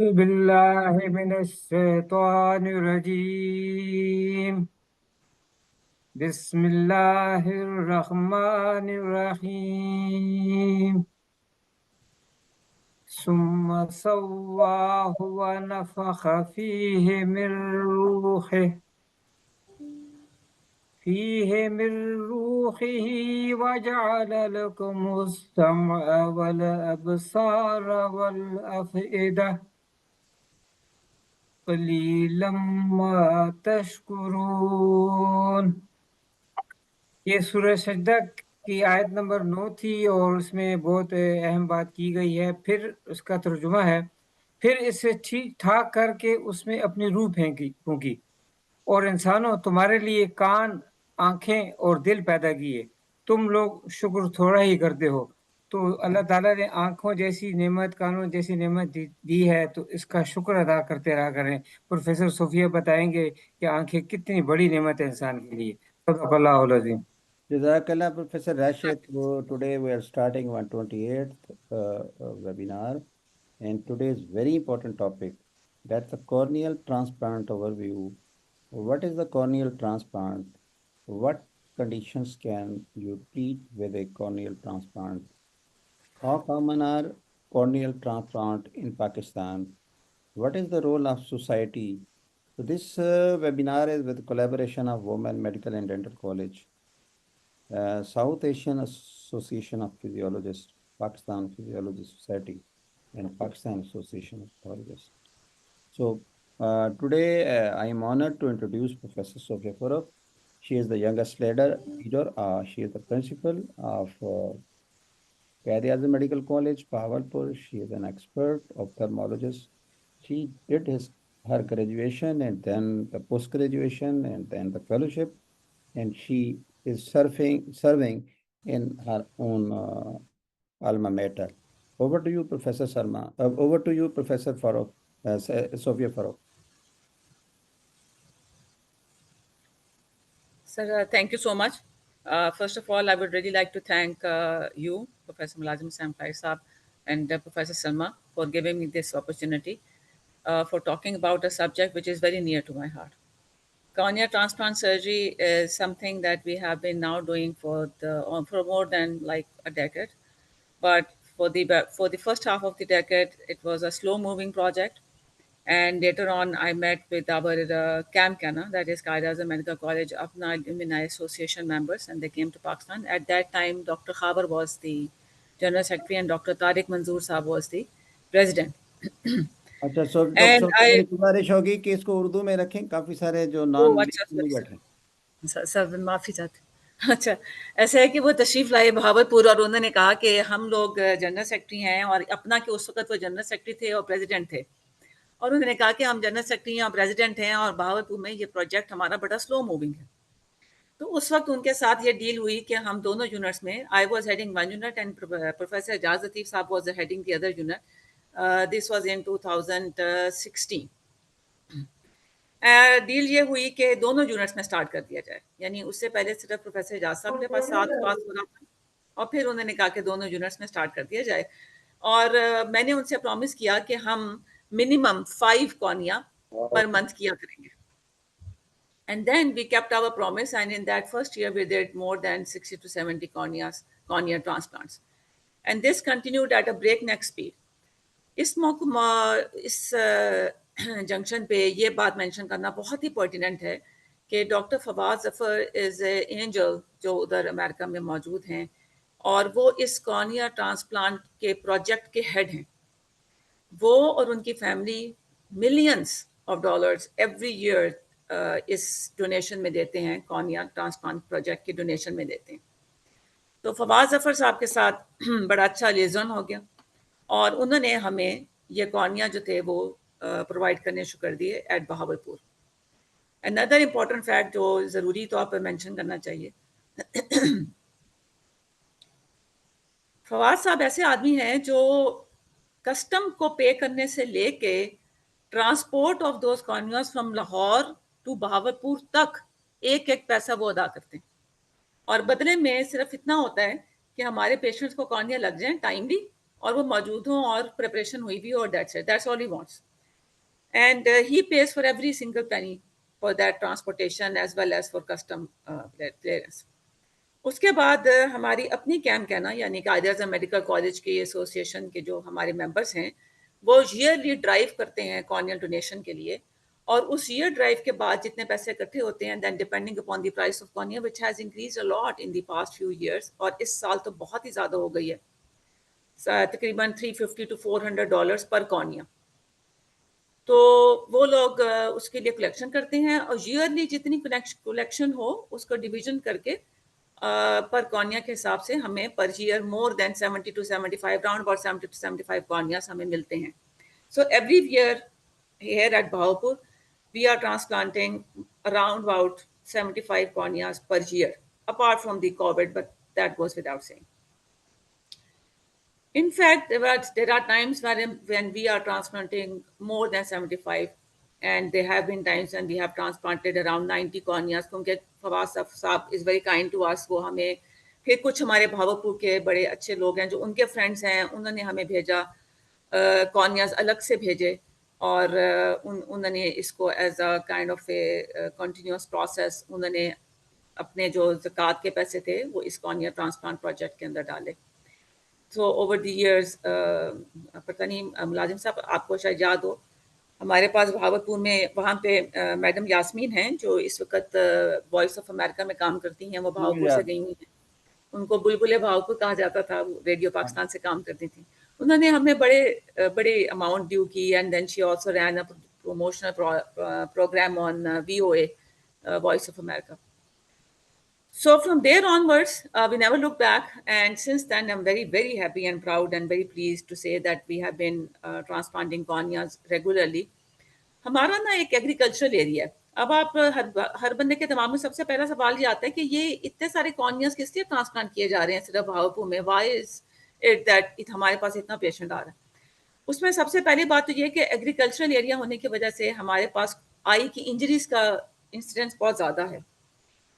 बिल्लाहि मिनश्शैतानिर्रजीम बिस्मिल्लाहिर्रहमानिर्रहीम सुम्मा सव्वाहु व नफ़ख़ फ़ीहि मिन रूहिही व जअल लकुमुस-समअ वल अब्सार वल अफ़इदा क़लीलन मा तशकुरून। ये सूरह सजदा की आयत नंबर 9 थी और उसमें बहुत अहम बात की गई है। फिर उसका तर्जुमा है, फिर इसे ठीक ठाक करके उसमें अपनी रूह फूंकी और इंसानों तुम्हारे लिए कान, आंखें और दिल पैदा किए, तुम लोग शुक्र थोड़ा ही करते हो। तो अल्लाह ताला ने आंखों जैसी नेमत, कानों जैसी नेमत दी है, तो इसका शुक्र अदा करते रहा करें। प्रोफेसर सोफिया बताएंगे कि आंखें कितनी बड़ी नेमत है इंसान के लिए। सदक़ल्लाहुल अज़ीम। Jazakallah, Professor Rashid. So today we are starting 128th webinar, and today is very important topic. That's the corneal transplant overview. What is the corneal transplant? What conditions can you treat with a corneal transplant? How common are corneal transplant in Pakistan? What is the role of society? So this webinar is with collaboration of Women Medical and Dental College, South Asian Association of Physiologists, Pakistan Physiology Society, and Pakistan Association of Pathologists. So today I am honored to introduce Professor Sophia Farooq. She is the youngest leader. She is the principal of Quaid-e-Azam Medical College, Bahawalpur. She is an expert ophthalmologist. She did her graduation and then the post graduation and then the fellowship, and she is serving in her own alma mater. Over to you, Professor Sarma. Over to you, Professor Farooq, Sophia Farooq. Sir, thank you so much. First of all, I would really like to thank you, Professor Mulazim Sampai Saab, and Professor Salma for giving me this opportunity for talking about a subject which is very near to my heart. Cornea transplant surgery is something that we have been now doing for more than like a decade. But for the first half of the decade, it was a slow moving project, and later on, I met with our CAMCANA, that is Qaeda Medical College Apna Alumni Association members, and they came to Pakistan. At that time, Dr. Khabar was the General Secretary and Dr. Tariq Manzoor Saab was the president. अच्छा, so doctor And साहब को I, मेरी गुजारिश होगी कि इसको उर्दू में रखें, काफी सारे जो oh, नॉन अच्छा, नहीं sorry, बैठ रहे। सर माफ़ी चाहते। अच्छा, ऐसा है कि वो तशरीफ़ लाए बहावलपुर और उन्होंने कहा कि हम लोग जनरल सेक्रेटरी हैं और अपना के उस वक़्त वो जनरल सेक्रेटरी थे और प्रेसिडेंट थे। और उन्होंने कहा कि हम जनरल सेक्रेटरी हैं और प्रेसिडेंट हैं और बहावलपुर में ये प्रोजेक्ट हमारा बड़ा स्लो मूविंग है। तो उस वक़्त उनके साथ ये डील हुई कि हम दोनों यूनिट्स में I was heading one unit and professor Ejaz Latif sahab was heading the other unit. This was in 2016। Deal ये हुई कि दोनों यूनिट्स में स्टार्ट कर दिया जाए, यानी उससे पहले सिर्फ प्रोफेसर एजाज साहब के पास साथ पास हो रहा था और फिर उन्होंने कहा कि दोनों यूनिट्स में स्टार्ट कर दिया जाए। और मैंने उनसे प्रॉमिस किया कि हम मिनिमम 5 कॉर्निया पर मंथ किया करेंगे। And then we kept our promise, and in that first year we did more than 60 to 70 cornea transplants, and this continued at a breakneck speed. इस मौके इस जंक्शन पे ये बात मेंशन करना बहुत ही पर्टिनेंट है कि doctor Fawad Zafar is angel जो उधर अमेरिका में मौजूद हैं और वो इस कॉर्निया ट्रांसप्लांट के प्रोजेक्ट के हेड हैं। वो और उनकी family millions of dollars every year इस डोनेशन में देते हैं, कॉर्निया ट्रांसप्लांट प्रोजेक्ट के डोनेशन में देते हैं। तो फवाद जफर साहब के साथ बड़ा अच्छा लिएजन हो गया और उन्होंने हमें ये कॉर्निया जो थे वो प्रोवाइड करने शुरू कर दिए at Bahawalpur. Another important fact जो ज़रूरी तौर पर मेंशन करना चाहिए, फवाद साहब ऐसे आदमी हैं जो कस्टम को पे करने से लेके transport of those corneas from Lahore to Bahawalpur तक एक एक पैसा वो अदा करते हैं और बदले में सिर्फ इतना होता है कि हमारे पेशेंट्स को कॉर्निया लग जाए टाइमली और वो मौजूद हों और प्रिपरेशन हुई भी हो और that's it, that's all he wants. and he pays for every single penny for that transportation as well as for custom clearance. उसके बाद हमारी अपनी कैंप कहना यानी कि आइडियाज मेडिकल कॉलेज के एसोसिएशन के जो हमारे मेंबर्स हैं वो ईयरली ड्राइव करते हैं कॉर्नियल डोनेशन के लिए, और उस ईयर ड्राइव के बाद जितने पैसे इकट्ठे होते हैं then depending upon the price of cornea which has increased a lot in the past few years, और इस साल तो बहुत ही ज़्यादा हो गई है, तकरीबन $350 to $400 पर कॉर्निया। तो वो लोग उसके लिए कलेक्शन करते हैं और ईयरली जितनी कलेक्शन हो उसको डिवीजन करके पर कॉर्निया के हिसाब से हमें per year more than 70 to 75 round about 70 to 75 कॉर्नियास हमें मिलते हैं। So every year here at Bahawalpur we are transplanting around about 75 corneas per year apart from the COVID, but that goes without saying. In fact, there are times when we are transplanting more than 75, and there have been times when we have transplanted around 90 corneas क्योंकि फवाद साहब is very kind to us। वो हमें फिर कुछ हमारे भावलपुर के बड़े अच्छे लोग हैं जो उनके फ्रेंड्स हैं, उन्होंने हमें भेजा कॉर्नियाज अलग से भेजे, और उन्होंने इसको as a kind of a continuous process उन्होंने अपने जो ज़कात के पैसे थे वो इस कॉर्निया ट्रांसप्लांट प्रोजेक्ट के अंदर डाले। So over the years, पता नहीं मुलाजिम साहब आपको शायद याद हो, हमारे पास भावलपुर में वहाँ पे मैडम यास्मीन हैं जो इस वक्त वॉइस ऑफ अमेरिका में काम करती हैं, वो भावलपुर से गई हुई हैं, उनको बुलबुले भावलपुर कहा जाता था, रेडियो पाकिस्तान से काम करती थी। उन्होंने हमें बड़े अमाउंट ड्यू की, and then she also ran a promotional programme on VOA, voice of America. So from there onwards, we never looked back, and since then I'm very, very happy and proud and very pleased to say that we have been transplanting corneas regularly. हमारा ना एक agricultural area है। अब आप हर बंदे के दिमाग में सबसे पहला सवाल ये आता है कि ये इतने सारे कॉर्नियास किस लिए ट्रांसप्लांट किए जा रहे हैं सिर्फ भावलपुर में, व्हाई इज इट दैट हमारे पास इतना पेशेंट आ रहा है। उसमें सबसे पहली बात तो ये कि एग्रीकल्चरल एरिया होने की वजह से हमारे पास आई की इंजरीज का इंसिडेंस बहुत ज़्यादा है।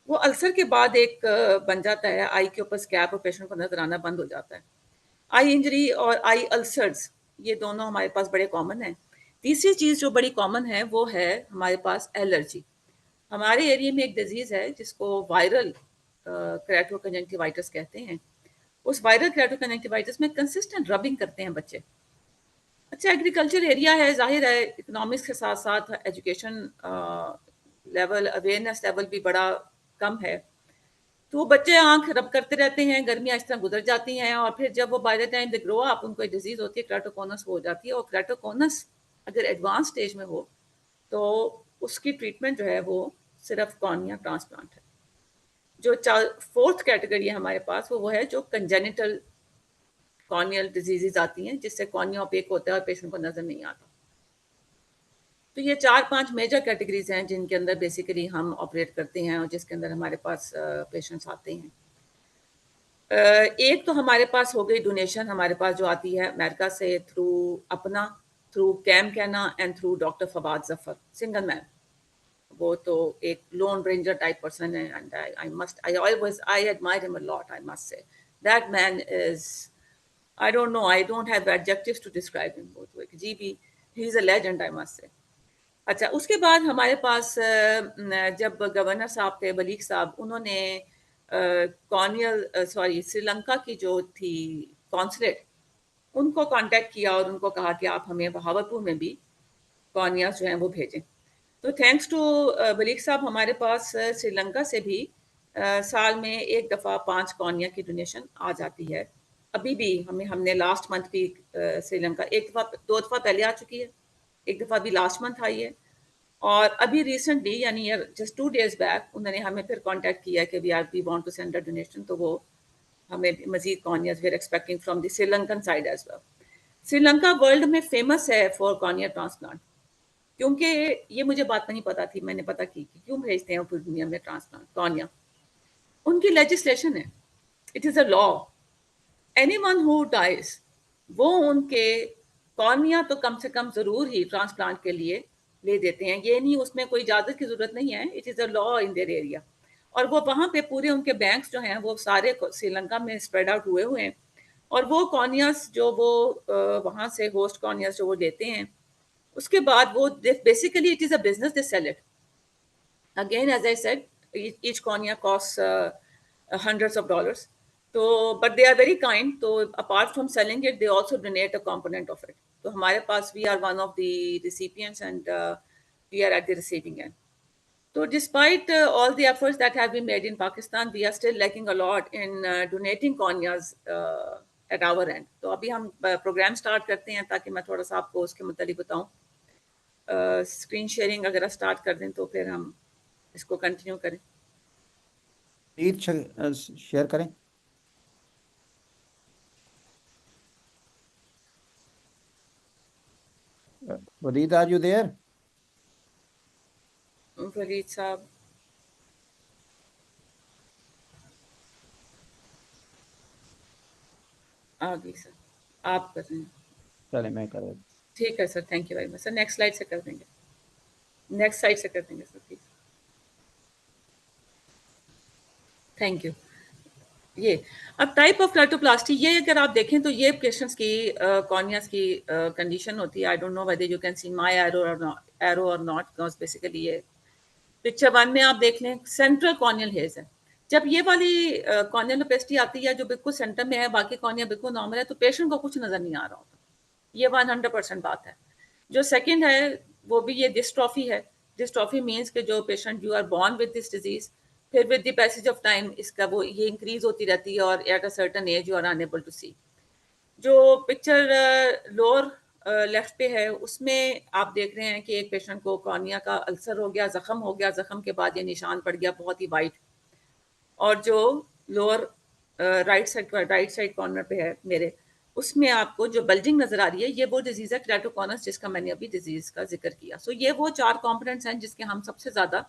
वो अल्सर के बाद एक बन जाता है, आई के ऊपर स्कैब और पेशेंट को नजर आना बंद हो जाता है। आई इंजरी और आई अल्सर्स ये दोनों हमारे पास बड़े कॉमन हैं। तीसरी चीज़ जो बड़ी कॉमन है वो है हमारे पास एलर्जी। हमारे एरिया में एक डिजीज़ है जिसको वायरल केराटोकंजंक्टिवाइटिस कहते हैं। उस वायरल केराटोकंजंक्टिवाइटिस में कंसिस्टेंट रबिंग करते हैं बच्चे। अच्छा, एग्रीकल्चर एरिया है, जाहिर है इकोनॉमिक्स के साथ साथ एजुकेशन लेवल, अवेयरनेस लेवल भी बड़ा कम है, तो बच्चे आंख रब करते रहते हैं, गर्मियाँ इस तरह गुजर जाती हैं, और फिर जब वो by the time they grow up उनको एक डिजीज़ होती है केराटोकोनस हो जाती है, और केराटोकोनस अगर एडवांस स्टेज में हो तो उसकी ट्रीटमेंट जो है वो सिर्फ कॉर्निया ट्रांसप्लांट है। जो फोर्थ कैटेगरी है हमारे पास वो है जो कंजेनिटल कॉर्नियल डिजीजेज आती हैं जिससे कॉर्निया ओपेक होता है और पेशेंट को नजर नहीं आता। तो ये 4-5 मेजर कैटेगरीज हैं जिनके अंदर बेसिकली हम ऑपरेट करते हैं और जिसके अंदर हमारे पास पेशेंट्स आते हैं। एक तो हमारे पास हो गई डोनेशन, हमारे पास जो आती है अमेरिका से थ्रू अपना, थ्रू कैम कहना and through doctor Fawad Zafar, single man. वो तो एक लोन रेंजर टाइप पर्सन है, and I admire him a lot, I must say that man is, I don't know, I don't have adjectives to describe him. वो तो एक GB, he is a legend, I must say. अच्छा, उसके बाद हमारे पास जब governor साहब थे बलीग साहब, उन्होंने श्रीलंका की जो थी कॉन्सुलेट, उनको कांटेक्ट किया और उनको कहा कि आप हमें बहावलपुर में भी कॉर्नियास जो हैं वो भेजें। तो थैंक्स टू बलीग साहब हमारे पास श्रीलंका से भी साल में एक दफ़ा 5 कॉर्निया की डोनेशन आ जाती है। अभी भी हमने लास्ट मंथ भी श्रीलंका 2 दफ़ा पहले आ चुकी है, एक दफ़ा भी लास्ट मंथ आई है, और अभी रिसेंटली यानी जस्ट 2 days बैक उन्होंने हमें फिर कांटेक्ट किया कि we want to send a donation, तो वो हमें मजीद corneas we are expecting from the Sri Lankan side as well. Sri Lanka world में फेमस है फॉर कॉर्निया ट्रांसप्लांट, क्योंकि ये मुझे बात नहीं पता थी, मैंने पता की कि क्यों भेजते हैं पूरी दुनिया में ट्रांसप्लांट कॉर्निया। उनकी लेजिस्लेशन है, it is a law, anyone who dies वो उनके कॉर्निया तो कम से कम ज़रूर ही ट्रांसप्लांट के लिए ले देते हैं। ये नहीं, उसमें कोई इजाज़त की ज़रूरत नहीं है, it is a law in their area. और वो वहाँ पे पूरे उनके बैंक्स जो हैं वो सारे श्रीलंका में स्प्रेड आउट हुए हैं, और वो कॉर्नियास जो वो वहाँ से होस्ट कॉर्नियास जो वो लेते हैं उसके बाद वो basically it is a business, they sell it again, as I said, each cornea costs hundreds of dollars. So, but they are very kind. So, apart from selling it, they also donate a component of it. So, हमारे पास we are one of the recipients, and we are at the receiving end. So, despite all the efforts that have been made in Pakistan, we are still lacking a lot in donating corneas at our end. तो अभी हम program start करते हैं ताकि मैं थोड़ा सा आपको उसके मुतालिक बताऊं. स्क्रीन शेयरिंग अगर स्टार्ट कर दें तो फिर हम इसको कंटिन्यू करें. प्लीज शेयर करें. वरीद, आर यू देयर? फरीद साहब, आ गई सर, आप कर रहे हैं. चले मैं कर रहा हूं. ठीक है sir, thank you very much sir. Next slide से कर देंगे, नेक्स्ट स्लाइड से कर देंगे सर प्लीज. Thank you. ये अब टाइप ऑफ केराटोप्लास्टी, ये अगर आप देखें तो ये पेशेंट्स की कॉर्नियास की कंडीशन होती है. आई don't know whether you can see my arrow और नॉट, बिकॉज बेसिकली ये पिक्चर 1 में आप देख लें, सेंट्रल कॉर्नियल हेज है. जब ये वाली कॉर्नियल ओपेसिटी आती है जो बिल्कुल सेंटर में है, बाकी कॉर्निया बिल्कुल नॉर्मल है, तो पेशेंट को कुछ नजर नहीं आ रहा होता. ये 100% बात है. जो सेकंड है वो भी ये डिस्ट्रॉफी है. डिस्ट्रॉफी मीन्स कि जो patient you are born with this disease, फिर with the passage of time इसका वो ये इंक्रीज होती रहती है और at a certain age you are unable to see. जो पिक्चर लोअर लेफ्ट पे है उसमें आप देख रहे हैं कि एक पेशेंट को कॉर्निया का अल्सर हो गया, जख्म हो गया, जख्म के बाद ये निशान पड़ गया बहुत ही वाइट. और जो लोअर राइट साइड कॉर्नर पे है मेरे, उसमें आपको जो बल्जिंग नजर आ रही है, ये वो डिजीज है केराटोकॉनस जिसका मैंने अभी डिजीज का जिक्र किया. सो ये वो 4 कंपोनेंट्स हैं जिसके हम सबसे ज्यादा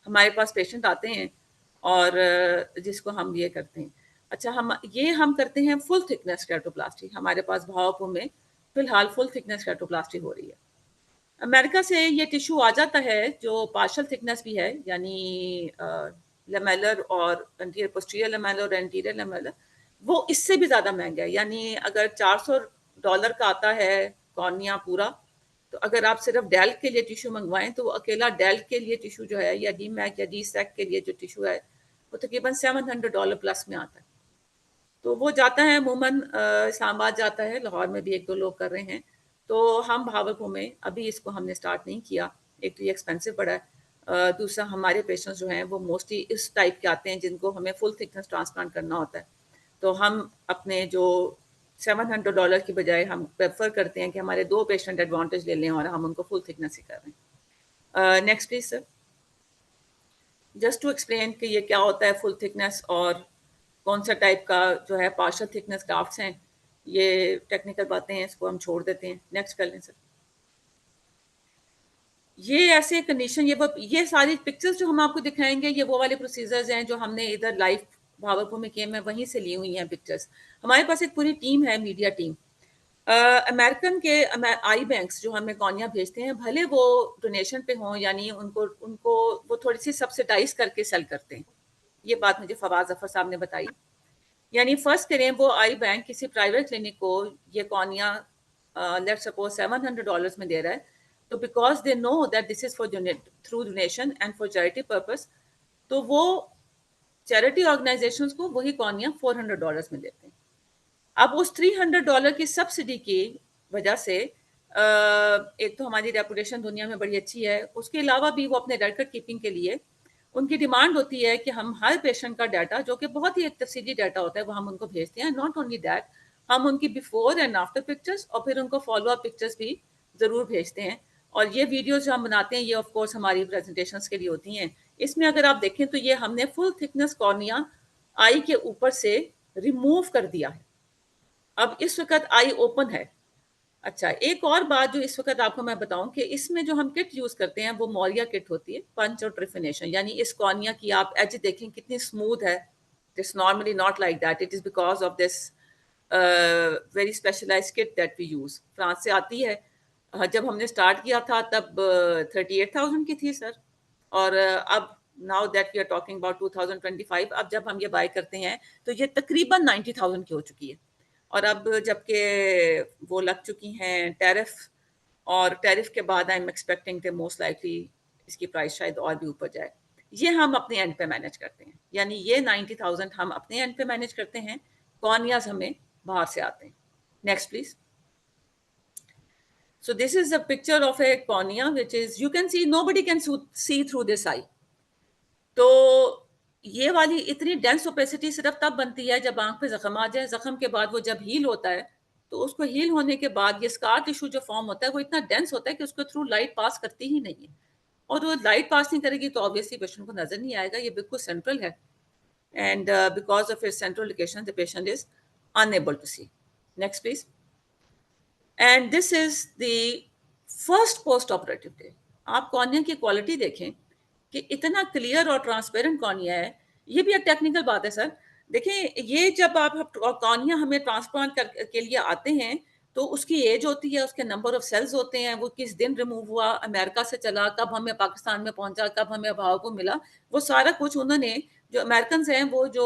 हमारे पास पेशेंट आते हैं और जिसको हम ये करते हैं. अच्छा, हम करते हैं फुल थिकनेस केराटोप्लास्टी. हमारे पास भावपुर में फिलहाल फुल थिकनेस केराटोप्लास्टी हो रही है. अमेरिका से ये टिश्यू आ जाता है जो पार्शियल थिकनेस भी है, यानी लेमेलर और पोस्टीरियर लेमेलर और एंटीरियर लेमेलर, वो इससे भी ज्यादा महंगा है. यानी अगर $400 का आता है कॉर्निया पूरा, तो अगर आप सिर्फ डेल के लिए टिश्यू मंगवाएं तो अकेला डेल के लिए टिश्यू जो है, या डी मैक या डी सैक के लिए जो टिश्यू है, वो तकरीबन $700 प्लस में आता है. तो वो जाता है अमूमन इस्लामाबाद जाता है, लाहौर में भी 1-2 लोग कर रहे हैं. तो हम भावलपुर में अभी इसको हमने स्टार्ट नहीं किया. एक तो ये एक्सपेंसिव पड़ा है, दूसरा हमारे पेशेंट्स जो हैं वो मोस्टली इस टाइप के आते हैं जिनको हमें फुल थिकनेस ट्रांसप्लांट करना होता है. तो हम अपने जो $700 की बजाय हम प्रेफर करते हैं कि हमारे 2 पेशेंट एडवांटेज ले लें और हम उनको फुल थिकनेस ही कर रहे हैं. Next please sir. Just to explain कि ये क्या होता है फुल थिकनेस और कौन सा टाइप का जो है पार्शियल थिकनेस ग्राफ्ट्स हैं, ये टेक्निकल बातें हैं, इसको हम छोड़ देते हैं. नेक्स्ट कर लें सर. ये ऐसे कंडीशन, ये सारी पिक्चर्स जो हम आपको दिखाएंगे, ये वो वाले प्रोसीजर्स हैं जो हमने इधर लाइव भावलपुर में किए, मैं वहीं से ली हुई हैं पिक्चर्स. हमारे पास एक पूरी टीम है, मीडिया टीम. अमेरिकन के आई बैंक्स जो हमें कॉर्निया भेजते हैं, भले वो डोनेशन पे हों, यानी उनको वो थोड़ी सी सब्सिडाइज करके सेल करते हैं. ये बात मुझे फवाद जफर साहब ने बताई. यानी फर्स्ट करें वो आई बैंक किसी प्राइवेट क्लिनिक को ये कॉर्निया लेट्स सपोज $700 में दे रहा है, तो because they know that this is for through donation and for charity purpose, तो वो चैरिटी ऑर्गेनाइजेशंस को वही कॉर्निया $400 में देते हैं. अब उस $300 की सब्सिडी की वजह से एक तो हमारी रेपुटेशन दुनिया में बड़ी अच्छी है, उसके अलावा भी वो अपने रिकॉर्ड कीपिंग के लिए उनकी डिमांड होती है कि हम हर पेशेंट का डाटा, जो कि बहुत ही एक तफसीली डाटा होता है, वो हम उनको भेजते हैं. नॉट ओनली दैट, हम उनकी बिफोर एंड आफ्टर पिक्चर्स और फिर उनको फॉलो अप पिक्चर्स भी ज़रूर भेजते हैं. और ये वीडियोस जो हम बनाते हैं, ये ऑफ कोर्स हमारी प्रेजेंटेशंस के लिए होती हैं. इसमें अगर आप देखें तो ये हमने फुल थिकनेस कॉर्निया आई के ऊपर से रिमूव कर दिया है. अब इस वक्त आई ओपन है. अच्छा, एक और बात जो इस वक्त आपको मैं बताऊं कि इसमें जो हम किट यूज करते हैं वो मोरिया किट होती है, पंच और ट्रिफिनेशन. यानी इस कॉर्निया की आप एज देखें कितनी स्मूथ है. It's normally not like that. It is because of this very specialised kit that we use. France से आती है. जब हमने स्टार्ट किया था तब 38,000 की थी सर, और अब now that we are talking about 2025, अब जब हम ये बाय करते हैं तो ये तकरीबन 90,000 की हो चुकी है. और अब जबकि वो लग चुकी हैं टैरिफ और टैरिफ के बाद आई एम एक्सपेक्टिंग कि मोस्ट लाइकली इसकी प्राइस शायद और भी ऊपर जाए। ये हम अपने एंड पे मैनेज करते हैं, यानी ये 90,000 हम अपने एंड पे मैनेज करते हैं, कॉर्नियाज हमें बाहर से आते हैं। Next please. So this is a picture of a cornea, which is, you can see, nobody can see through this eye. तो ये वाली इतनी डेंस ओपेसिटी सिर्फ तब बनती है जब आंख पे जख्म आ जाए। जख्म के बाद वो जब हील होता है तो उसको हील होने के बाद ये स्कार टिश्यू जो फॉर्म होता है वो इतना डेंस होता है कि उसको थ्रू लाइट पास करती ही नहीं है, और वो लाइट पास नहीं करेगी तो ऑब्वियसली पेशेंट को नजर नहीं आएगा। ये बिल्कुल सेंट्रल है, and because of its central location the patient is unable to see. Next please. And this is the first post operative day. आप कॉर्निया की क्वालिटी देखें कि इतना क्लियर और ट्रांसपेरेंट कॉर्निया है। ये भी एक टेक्निकल बात है सर। देखें, ये जब आप कॉर्निया हमें ट्रांसप्लांट के लिए आते हैं तो उसकी एज होती है, उसके नंबर ऑफ सेल्स होते हैं, वो किस दिन रिमूव हुआ, अमेरिका से चला, कब हमें पाकिस्तान में पहुंचा, कब हमें भाव को मिला, वो सारा कुछ उन्होंने, जो अमेरिकन हैं वो जो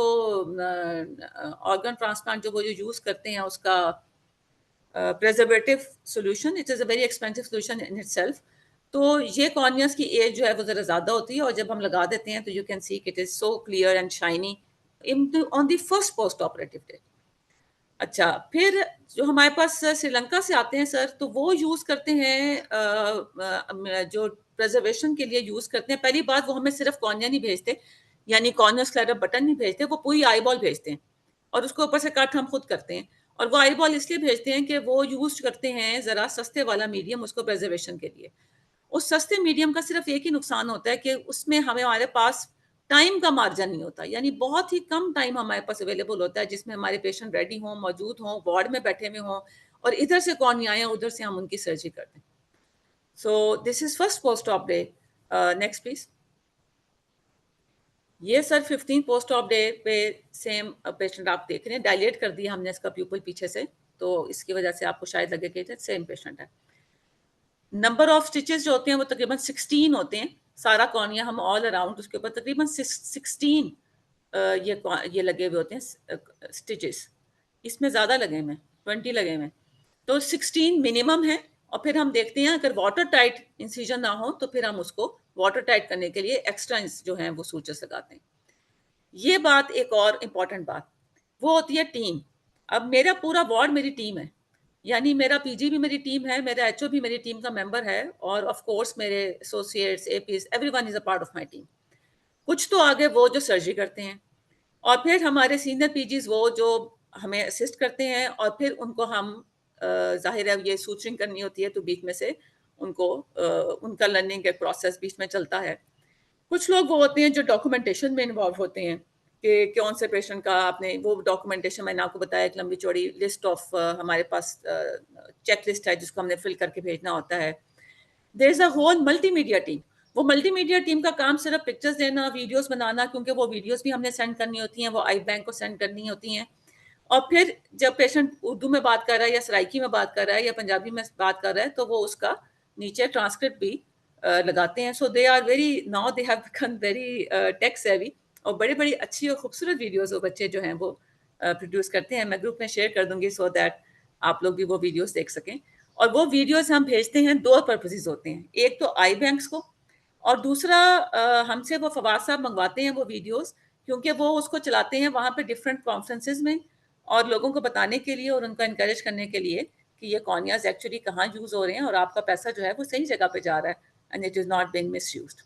ऑर्गन ट्रांसप्लांट जो वो जो यूज करते हैं उसका preservative solution, it is a very expensive solution in itself. तो ये कॉर्नियास की एज जो है वो ज़रा ज़्यादा होती है, और जब हम लगा देते हैं तो you can see it is so clear and shiny on the first post operative day. अच्छा, फिर जो हमारे पास श्रीलंका से आते हैं सर, तो वो यूज़ करते हैं जो प्रिजर्वेशन के लिए यूज़ करते हैं। पहली बात, वो हमें सिर्फ कॉर्निया नहीं भेजते, यानी कॉर्निया स्क्लेरा बटन नहीं भेजते, वो पूरी आई बॉल भेजते हैं, और उसको ऊपर से कट हम खुद करते हैं। और वो आई बॉल इसलिए भेजते हैं कि वो यूज़ करते हैं ज़रा सस्ते वाला मीडियम उसको प्रिजर्वेशन के लिए। उस सस्ते मीडियम का सिर्फ एक ही नुकसान होता है कि उसमें हमारे पास टाइम का मार्जिन नहीं होता, यानी बहुत ही कम टाइम हमारे पास अवेलेबल होता है जिसमें हमारे पेशेंट रेडी हों, मौजूद हों, वार्ड में बैठे हुए हों, और इधर से कौन नहीं आए, उधर से हम उनकी सर्जरी कर दें। So this is first post op day. Next please. ये सर 15 पोस्ट ऑप डे पे सेम पेशेंट आप देख रहे हैं, डायलेट कर दिया हमने इसका प्यूपल पीछे से, तो इसकी वजह से आपको शायद लगे कि सेम पेशेंट है। नंबर ऑफ स्टिचेस जो होते हैं वो तकरीबन 16 होते हैं। सारा कॉर्निया हम ऑल अराउंड उसके ऊपर तकरीबन 16 ये लगे हुए होते हैं स्टिचेस। इसमें ज़्यादा लगे हुए, 20 लगे हुए, तो 16 मिनिमम है। और फिर हम देखते हैं अगर वाटर टाइट इंसिजन ना हो तो फिर हम उसको वाटर टाइट करने के लिए एक्स्ट्रा जो हैं वो सूचर्स लगाते हैं। ये बात एक और इम्पॉर्टेंट बात वो होती है टीम। अब मेरा पूरा वार्ड मेरी टीम है, यानी मेरा पीजी भी मेरी टीम है, मेरा एचओ भी मेरी टीम का मेंबर है, और ऑफ कोर्स मेरे associates, APs, everyone is a part of my team. कुछ तो आगे वो जो सर्जरी करते हैं, और फिर हमारे सीनियर पीजीज वो जो हमें असिस्ट करते हैं, और फिर उनको हम जाहिर है ये सूचरिंग करनी होती है तो बीच में से उनको उनका लर्निंग एक प्रोसेस बीच में चलता है। कुछ लोग वो होते हैं जो डॉक्यूमेंटेशन में इन्वॉल्व होते हैं कि कौन से पेशेंट का आपने वो डॉक्यूमेंटेशन, मैंने आपको बताया एक लंबी चौड़ी लिस्ट ऑफ हमारे पास चेक लिस्ट है जिसको हमने फिल करके भेजना होता है। There is a whole multimedia team. वो मल्टीमीडिया टीम का काम सिर्फ पिक्चर्स देना, वीडियोस बनाना, क्योंकि वो वीडियोस भी हमने सेंड करनी होती हैं, वो आई बैंक को सेंड करनी होती हैं। और फिर जब पेशेंट उर्दू में बात कर रहा है या सराइकी में बात कर रहा है या पंजाबी में बात कर रहा है तो वो उसका नीचे ट्रांसक्रिप्ट भी लगाते हैं। So they are very, now they have become very tech savvy, और बड़ी बड़ी अच्छी और खूबसूरत वीडियोस वो बच्चे जो हैं वो प्रोड्यूस करते हैं। मैं ग्रुप में शेयर कर दूंगी सो दैट आप लोग भी वो वीडियोस देख सकें। और वो वीडियोस हम भेजते हैं, दो पर्पसेस होते हैं, एक तो आई बैंक्स को, और दूसरा हमसे वो फवाद साहब मंगवाते हैं वो वीडियोस, क्योंकि वो उसको चलाते हैं वहाँ पे डिफरेंट कॉन्फ्रेंसेज में, और लोगों को बताने के लिए और उनको इनकरेज करने के लिए कि ये कॉर्नियाज एक्चुअली कहाँ यूज हो रहे हैं और आपका पैसा जो है वो सही जगह पे जा रहा है, and it is not being misused.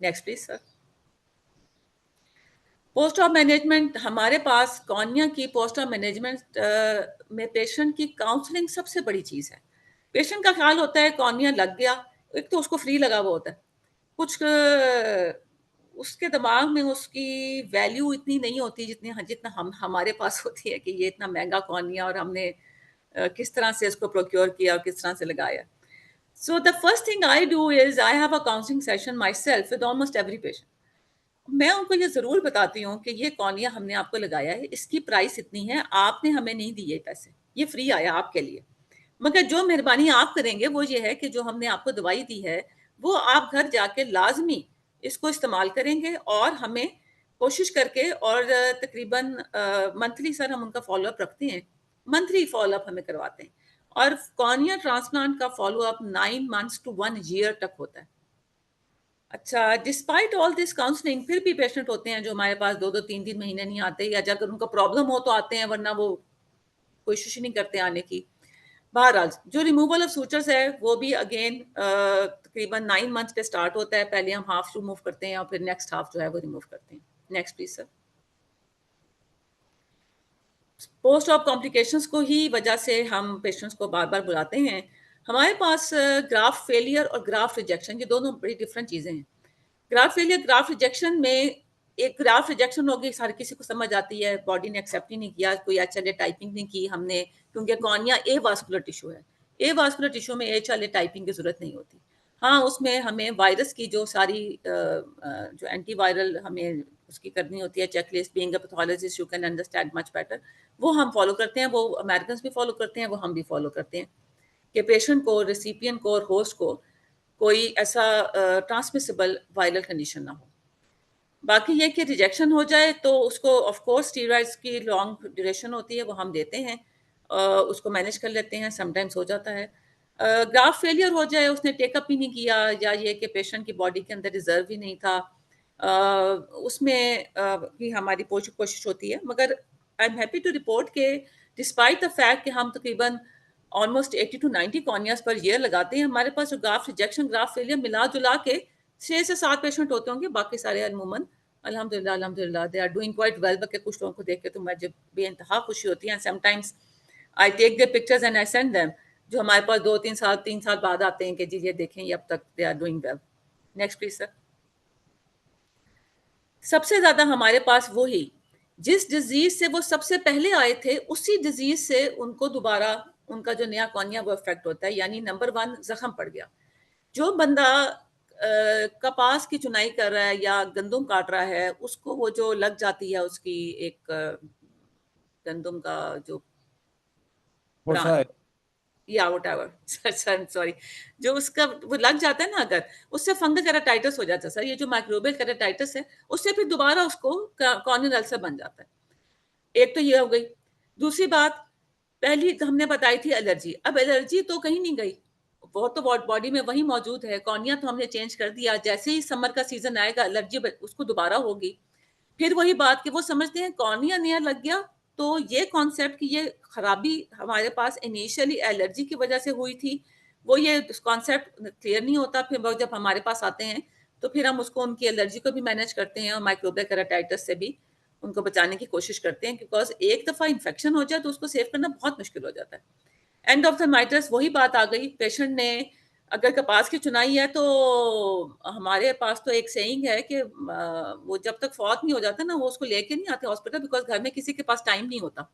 Next please sir. Post of management, हमारे पास कॉर्निया की पोस्ट ऑफ मैनेजमेंट में पेशेंट की काउंसलिंग सबसे बड़ी चीज़ है। पेशेंट का ख्याल होता है कॉर्निया लग गया, एक तो उसको फ्री लगा हुआ होता है, कुछ उसके दिमाग में उसकी वैल्यू इतनी नहीं होती जितना हम हमारे पास होती है कि ये इतना महंगा कॉर्निया और हमने किस तरह से इसको प्रोक्योर किया और किस तरह से लगाया। So the first thing I do is I have a counselling session my self with almost every patient. मैं उनको ये ज़रूर बताती हूँ कि ये कॉर्निया हमने आपको लगाया है, इसकी प्राइस इतनी है, आपने हमें नहीं दिए पैसे, ये फ्री आया आपके लिए, मगर जो मेहरबानी आप करेंगे वो ये है कि जो हमने आपको दवाई दी है वो आप घर जाके लाजमी इसको इस्तेमाल करेंगे, और हमें कोशिश करके, और तकरीबन मंथली सर हम उनका फॉलोअप रखते हैं, मंथली फॉलोअप हमें करवाते हैं, और कॉर्निया ट्रांसप्लांट का follow up 9 months to 1 year तक होता है। अच्छा, डिस्पाइट ऑल दिस काउंसलिंग फिर भी पेशेंट होते हैं जो हमारे पास 2-2 3-3 महीने नहीं आते, या अगर उनका प्रॉब्लम हो तो आते हैं, वरना वो कोशिश ही नहीं करते आने की। बहरहाल जो रिमूवल ऑफ सूचर्स है वो भी अगेन तकरीबन 9 मंथ्स पे स्टार्ट होता है। पहले हम हाफ रिमूव करते हैं और फिर नेक्स्ट हाफ जो है वो रिमूव करते हैं। Next please sir. Post op complications को ही वजह से हम पेशेंट्स को बार बार बुलाते हैं। हमारे पास ग्राफ्ट फेलियर और ग्राफ्ट रिजेक्शन, ये दोनों बड़ी डिफरेंट चीज़ें हैं। ग्राफ्ट फेलियर, ग्राफ्ट रिजेक्शन में एक ग्राफ्ट रिजेक्शन होगी, हर किसी को समझ आती है, बॉडी ने एक्सेप्ट ही नहीं किया, कोई HLA टाइपिंग नहीं की हमने, क्योंकि कॉर्निया ए वास्कुलर टिश्यू है। ए वास्कुलर टिश्यू में HLA टाइपिंग की जरूरत नहीं होती। हाँ, उसमें हमें वायरस की जो सारी जो एंटीवायरल हमें उसकी करनी होती है checklist, being a pathologist you can understand much better, वो हम फॉलो करते हैं, वो अमेरिकन भी फॉलो करते हैं, वो हम भी फॉलो करते हैं कि पेशेंट को, रेसिपिएंट को और होस्ट को कोई ऐसा ट्रांसमिसिबल वायरल कंडीशन ना हो। बाकी ये कि रिजेक्शन हो जाए तो उसको ऑफ कोर्स स्टीरॉइड्स की लॉन्ग ड्यूरेशन होती है, वो हम देते हैं, उसको मैनेज कर लेते हैं, समटाइम्स हो जाता है। ग्राफ्ट फेलियर हो जाए, उसने टेकअप ही नहीं किया, या ये कि पेशेंट की बॉडी के अंदर रिजर्व ही नहीं था, उसमें भी हमारी कोशिश होती है। मगर I am happy to report के डिस्पाइट द फैक्ट कि हम तकरीबन ऑलमोस्ट 80 to 90 कॉर्नियास पर ईयर लगाते हैं, हमारे पास जो ग्राफ्ट रिजेक्शन, ग्राफ्ट फेलियर मिला जुला के 6 से 7 पेशेंट होते होंगे, बाकी सारे अमूमन अल्हम्दुलिल्लाह they are doing quite well. बल्कि कुछ लोगों को देख के तो मुझे बेइंतहा खुशी होती है। Sometimes I take the pictures and I send them, जो हमारे पास 3 साल बाद आते हैं कि जी ये देखें ये अब तक they are doing well. Next please sir. सबसे ज्यादा हमारे पास वो ही जिस डिजीज से वो सबसे पहले आए थे, उसी डिजीज से उनको दोबारा उनका जो नया कॉर्निया वो इफेक्ट होता है। यानी नंबर 1 जख्म पड़ गया। जो बंदा कपास की चुनाई कर रहा है या गंदुम काट रहा है, उसको वो जो लग जाती है उसकी एक गंदुम का जो या व्हाटएवर सर सॉरी, जो उसका वो लग जाता है ना, अगर उससे फंगल केराटाइटिस हो जाता है सर, ये जो माइक्रोबियल केराटाइटिस है, उससे फिर दोबारा उसको कॉर्नियल अल्सर बन जाता है। एक तो ये हो गई। दूसरी बात, पहली हमने बताई थी एलर्जी। अब एलर्जी तो कहीं नहीं गई, वो तो बॉडी में वही मौजूद है। कॉर्निया तो हमने चेंज कर दिया, जैसे ही समर का सीजन आएगा एलर्जी उसको दोबारा होगी। फिर वही बात कि वो समझते हैं कॉर्निया नया लग गया, तो ये कॉन्सेप्ट की ये खराबी हमारे पास इनिशियली एलर्जी की वजह से हुई थी, वो ये कॉन्सेप्ट क्लियर नहीं होता। फिर वो जब हमारे पास आते हैं तो फिर हम उसको उनकी एलर्जी को भी मैनेज करते हैं और माइक्रोबियल केराटाइटिस से भी उनको बचाने की कोशिश करते हैं, बिकॉज एक दफा इन्फेक्शन हो जाए तो उसको सेव करना बहुत मुश्किल हो जाता है। एंड ऑफ द माइटस वही बात आ गई, पेशेंट ने अगर कपास की चुनाई है तो हमारे पास तो एक सेइंग है कि वो जब तक फौत नहीं हो जाता ना, वो उसको लेके नहीं आते हॉस्पिटल, बिकॉज घर में किसी के पास टाइम नहीं होता।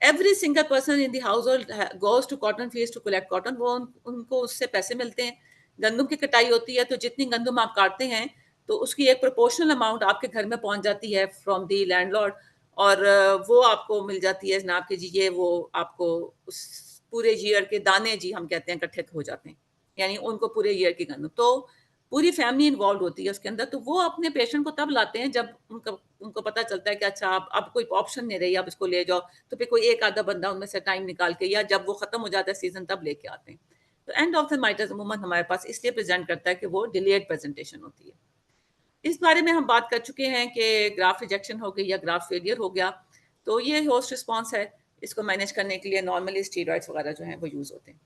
Every single person in the household goes to cotton fields to collect cotton, वो उनको उससे पैसे मिलते हैं। गंदम की कटाई होती है तो जितनी गंदम आप काटते हैं तो उसकी एक प्रोपोर्शनल अमाउंट आपके घर में पहुंच जाती है फ्रॉम दी लैंडलॉर्ड, और वो आपको मिल जाती है जनाब के जी, ये वो आपको उस पूरे ईयर के दाने जी हम कहते हैं इकट्ठे हो जाते हैं, यानी उनको पूरे ईयर की गंदम, तो पूरी फैमिली इन्वॉल्व होती है उसके अंदर। तो वो अपने पेशेंट को तब लाते हैं जब उनको पता चलता है कि अच्छा आप कोई ऑप्शन नहीं रही, आप इसको ले जाओ, तो फिर कोई एक आधा बंदा उनमें से टाइम निकाल के, या जब वो खत्म हो जाता है सीजन तब लेके आते हैं। तो एंड ऑफ द माइटर्स अमूमन हमारे पास इसलिए प्रेजेंट करता है कि वो डिलेड प्रेजेंटेशन होती है। इस बारे में हम बात कर चुके हैं कि ग्राफ रिजेक्शन हो गई या ग्राफ फेलियर हो गया, तो ये होस्ट रिस्पॉन्स है। इसको मैनेज करने के लिए नॉर्मली स्टीरॉइड्स वगैरह जो हैं वो यूज होते हैं।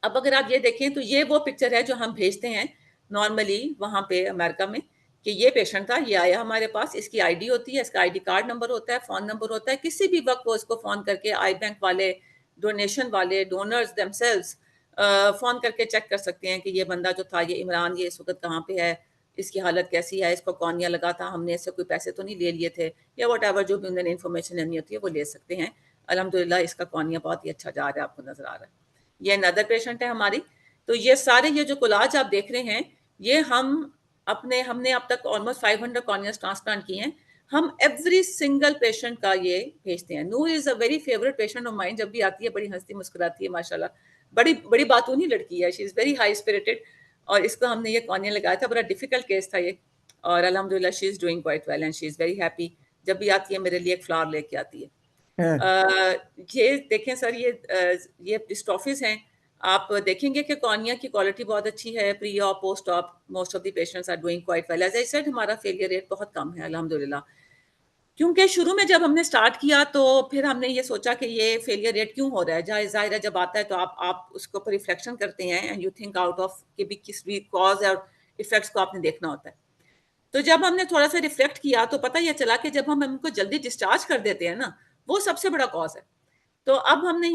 अब अगर आप ये देखें तो ये वो पिक्चर है जो हम भेजते हैं नॉर्मली वहाँ पे अमेरिका में, कि ये पेशेंट था, ये आया हमारे पास, इसकी आईडी होती है, इसका आईडी कार्ड नंबर होता है, फोन नंबर होता है। किसी भी वक्त वो इसको फोन करके आई बैंक वाले, डोनेशन वाले, डोनर्स देमसेल्व्स फोन करके चेक कर सकते हैं कि ये बंदा जो था, ये इमरान, ये इस वक्त कहाँ पे है, इसकी हालत कैसी है, इसको कॉर्निया लगा था, हमने इससे कोई पैसे तो नहीं ले लिए थे, या वट एवर जो भी उन्होंने इन्फॉर्मेशन लेनी होती है वो ले सकते हैं। अल्हम्दुलिल्लाह इसका कॉर्निया बहुत ही अच्छा जा रहा है, आपको नजर आ रहा है। ये अनदर पेशेंट है हमारी। तो ये सारे ये जो कोलाज आप देख रहे हैं, ये हमने अब तक ऑलमोस्ट 500 कॉर्नियस ट्रांसप्लांट किए हैं। हम एवरी सिंगल पेशेंट का ये भेजते हैं। Noor is a very favourite patient of mine, जब भी आती है बड़ी हंसती मुस्कुराती है माशाल्लाह, बड़ी बड़ी बातूनी लड़की है, she is very high spirited. और इसको हमने ये कॉर्निया लगाया था, बड़ा डिफिकल्ट केस था ये, और अल्हम्दुलिल्लाह she is doing quite well and she is very happy. जब भी आती है मेरे लिए एक फ्लावर लेके आती है। ये देखें सर, ये डिस्ट्रॉफीज हैं। आप देखेंगे कि कॉर्निया की क्वालिटी बहुत अच्छी है, pre op post op most of the patients are doing quite well. As I said, हमारा फेलियर रेट बहुत कम है अल्हम्दुलिल्लाह। क्योंकि शुरू में जब हमने स्टार्ट किया तो फिर हमने ये सोचा कि ये फेलियर रेट क्यों हो रहा है। जाहिर है जब आता है तो आप उसके ऊपर रिफ्लेक्शन करते हैं and you think out of कि भी किस भी कॉज और इफेक्ट्स को आपने देखना होता है। तो जब हमने थोड़ा सा रिफ्लेक्ट किया तो पता ये चला कि जब हम उनको जल्दी डिस्चार्ज कर देते हैं ना, वो सबसे बड़ा कॉज है। तो अब मैंने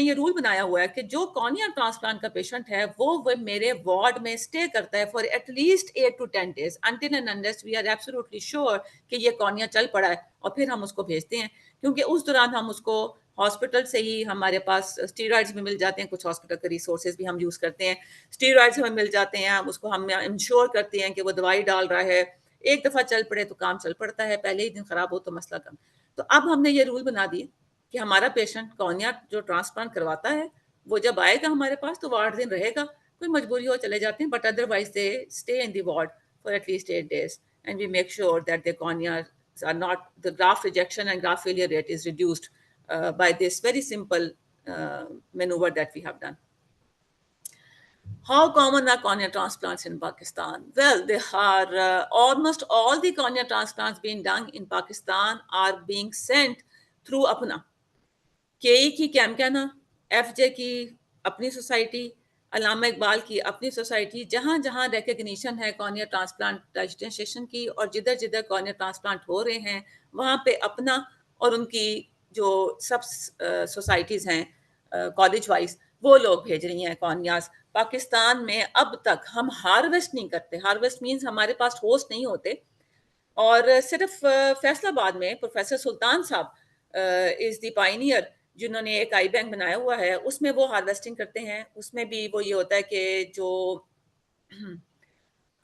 ये रूल बनाया हुआ है कि जो कॉर्निया ट्रांसप्लांट का पेशेंट है वो मेरे वार्ड में स्टे करता है for at least 8 to 10 days until and unless we are absolutely sure कि ये कॉर्निया चल पड़ा है, और फिर हम उसको भेजते हैं। क्योंकि उस दौरान हम उसको हॉस्पिटल से ही, हमारे पास स्टीरॉइड्स भी मिल जाते हैं, कुछ हॉस्पिटल के रिसोर्सेज भी हम यूज़ करते हैं, स्टीरॉइड्स हमें मिल जाते हैं, हम इंश्योर करते हैं कि वो दवाई डाल रहा है। एक दफ़ा चल पड़े तो काम चल पड़ता है, पहले ही दिन खराब हो तो मसला कम। तो अब हमने ये रूल बना दिए कि हमारा पेशेंट कॉर्निया जो ट्रांसप्लांट करवाता है, वो जब आएगा हमारे पास तो वो 8 दिन रहेगा। कोई मजबूरी हो चले जाते हैं, but otherwise they stay in the ward for at least 8 days and we make sure that their corneas are not, the graft rejection and graft failure rate is reduced by this very simple maneuver that we have done. How common are cornea transplants in Pakistan? Well, they are almost all the cornea transplants being done in Pakistan are being sent through Apna. केई की कैमकैना, FJ की अपनी society, अल्लामा इकबाल की अपनी society, जहाँ जहाँ recognition है cornea transplantation की और जिधर जिधर कॉर्निया ट्रांसप्लांट हो रहे हैं वहाँ पे अपना और उनकी जो सब सोसाइटीज़ हैं कॉलेज वाइज, वो लोग भेज रही हैं कॉर्नियाज। पाकिस्तान में अब तक हम हार्वेस्ट नहीं करते। हार्वेस्ट मीन्स हमारे पास होस्ट नहीं होते, और सिर्फ फैसलाबाद में प्रोफेसर सुल्तान साहब इज द पायनियर, जिन्होंने एक आई बैंक बनाया हुआ है, उसमें वो हार्वेस्टिंग करते हैं। उसमें भी वो ये होता है कि जो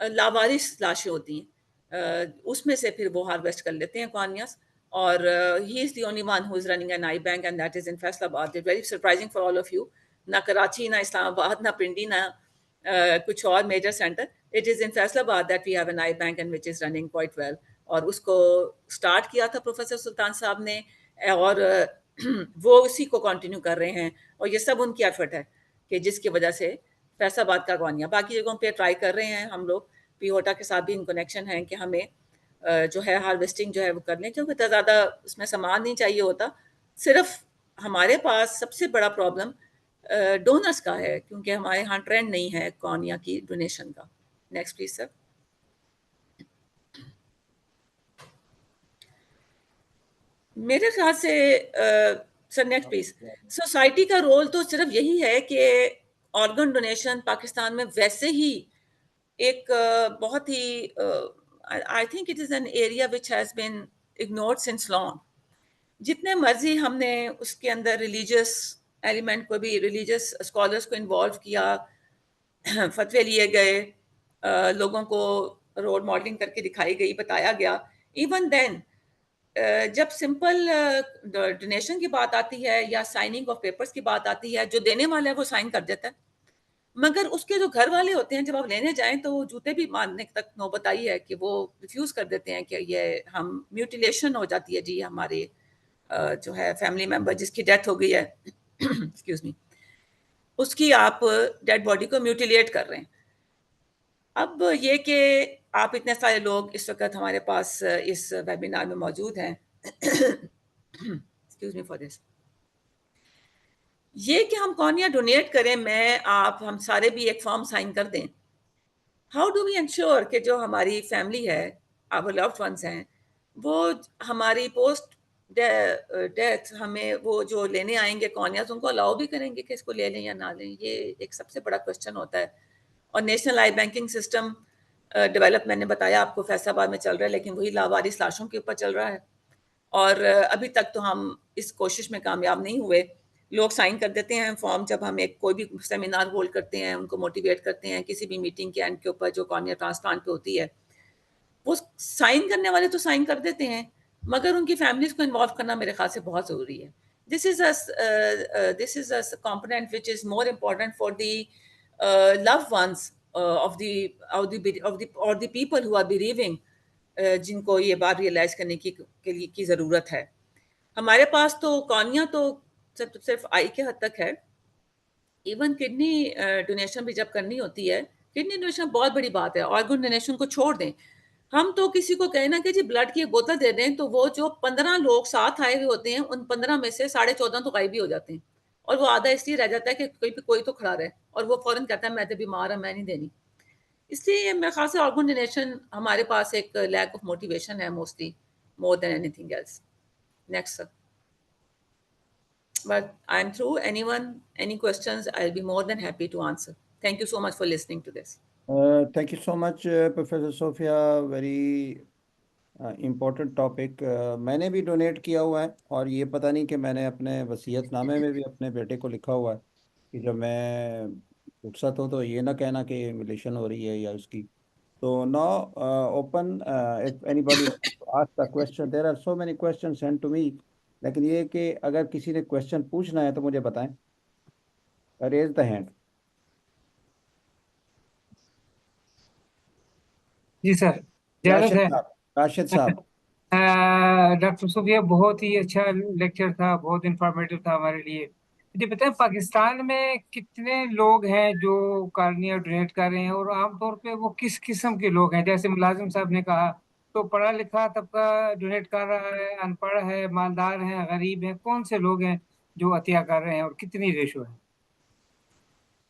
लावारिस लाशें होती हैं उसमें से फिर वो हार्वेस्ट कर लेते हैं कॉर्नियास। और he is the only one who is running an eye bank and that is in Faisalabad. It's very surprising for all of you. ना कराची, ना इस्लामाबाद, ना पिंडी, ना कुछ और major centre. It is in Faisalabad that we have an eye bank and which is running quite well. और उसको start किया था प्रोफेसर सुल्तान साहब ने, और वो उसी को कंटिन्यू कर रहे हैं, और ये सब उनकी एफर्ट है कि जिसकी वजह से फैसलाबाद का कॉर्निया। बाकी जगहों पे ट्राई कर रहे हैं हम लोग, पीओटा के साथ भी इन कनेक्शन है कि हमें जो है हार्वेस्टिंग जो है वो कर लें, क्योंकि इतना ज़्यादा उसमें सामान नहीं चाहिए होता। सिर्फ हमारे पास सबसे बड़ा प्रॉब्लम डोनर्स का है, क्योंकि हमारे यहाँ ट्रेंड नहीं है कॉर्निया की डोनेशन का। Next please sir. मेरे ख्याल से सर नेक्स्ट प्लीज। सोसाइटी का रोल तो सिर्फ यही है कि ऑर्गन डोनेशन पाकिस्तान में वैसे ही एक बहुत ही I think it is an area which has been ignored since long. जितने मर्जी हमने उसके अंदर रिलीजियस एलिमेंट को भी, रिलीजियस स्कॉलर्स को इन्वॉल्व किया, फतवे लिए गए, लोगों को रोल मॉडलिंग करके दिखाई गई, बताया गया, इवन देन जब सिंपल डोनेशन की बात आती है या साइनिंग ऑफ पेपर्स की बात आती है, जो देने वाला है वो साइन कर देता है, मगर उसके जो घर वाले होते हैं जब आप लेने जाएं तो जूते भी मारने तक नौबत आई है कि वो रिफ्यूज कर देते हैं कि ये हम म्यूटिलेशन हो जाती है जी, हमारे जो है फैमिली मेंबर जिसकी डेथ हो गई है एक्सक्यूज मी, उसकी आप डेड बॉडी को म्यूटिलेट कर रहे हैं। अब ये कि आप इतने सारे लोग इस वक्त हमारे पास इस वेबिनार में मौजूद हैं, एक्सक्यूज मी फॉर दिस, ये कि हम कॉर्निया डोनेट करें, मैं आप हम सारे भी एक फॉर्म साइन कर दें। हाउ डू वी इंश्योर कि जो हमारी फैमिली है, आवर लव्ड वंस हैं, वो हमारी पोस्ट डेथ हमें वो जो लेने आएंगे कॉर्नियाज, उनको अलाउ भी करेंगे कि इसको ले लें या ना लें? ये एक सबसे बड़ा क्वेश्चन होता है। और नेशनल आई बैंकिंग सिस्टम डेवलप मैंने बताया आपको फैसलाबाद में चल रहा है, लेकिन वही लावारिस लाशों के ऊपर चल रहा है। और अभी तक तो हम इस कोशिश में कामयाब नहीं हुए। लोग साइन कर देते हैं फॉर्म जब हम एक कोई भी सेमिनार होल्ड करते हैं, उनको मोटिवेट करते हैं किसी भी मीटिंग के एंड के ऊपर जो कॉर्निया ट्रांसप्लांट पे होती है, वो साइन करने वाले तो साइन कर देते हैं, मगर उनकी फैमिलीज को इन्वॉल्व करना मेरे ख्याल से बहुत ज़रूरी है। This is a component which is more important for the love ones or the people who are believing, जिनको ये बात रियलाइज करने की ज़रूरत है। हमारे पास तो कॉर्निया तो सिर्फ आई के हद तक है। इवन किडनी डोनेशन भी जब करनी होती है, किडनी डोनेशन बहुत बड़ी बात है, ऑर्गन डोनेशन को छोड़ दें। हम तो किसी को कहें ना कि जी ब्लड की एक बोतल दे दें, तो वो जो 15 लोग साथ आए हुए होते हैं, उन 15 में से 14.5 तो गायब भी हो जाते हैं, और वो आधा इसलिए रह जाता है कि कोई तो खड़ा रहे, और वो फौरन कहता है मैं तो बीमार हूं, मैं नहीं देनी। इसलिए मेरे ख्याल से ऑर्गन डोनेशन हमारे पास एक लैक ऑफ मोटिवेशन है mostly, more than anything else. Next sir. But I'm through. Anyone, any questions, I'll be more than happy to answer. Thank you so much for listening to this. Thank you so much, Professor Sophia. Very important topic. मैंने भी donate किया हुआ है, और ये पता नहीं कि मैंने अपने वसीयतनामे में भी अपने बेटे को लिखा हुआ है कि जब मैं रुखसत हूँ तो ये ना कहना कि एमुलेशन हो रही है या उसकी। तो now open, if anybody ask the question, there are so many question send to me, लेकिन ये कि अगर किसी ने क्वेश्चन पूछना है तो मुझे बताएं, रेज द हैंड। जी सर, इजाजत राशिद है। साहब, राशिद साहब। डॉक्टर सुफिया, बहुत ही अच्छा लेक्चर था, बहुत इंफॉर्मेटिव था हमारे लिए। मुझे बताएं, पाकिस्तान में कितने लोग हैं जो कार्निया डोनेट कर रहे हैं, और आमतौर पे वो किस किस्म के लोग हैं? जैसे मुलाजिम साहब ने कहा, तो पढ़ा लिखा तबका डोनेट कर रहा है, अनपढ़ है, मालदार है, गरीब है, कौन से लोग हैं जो अतिया कर रहे हैं, और कितनी रेशो है?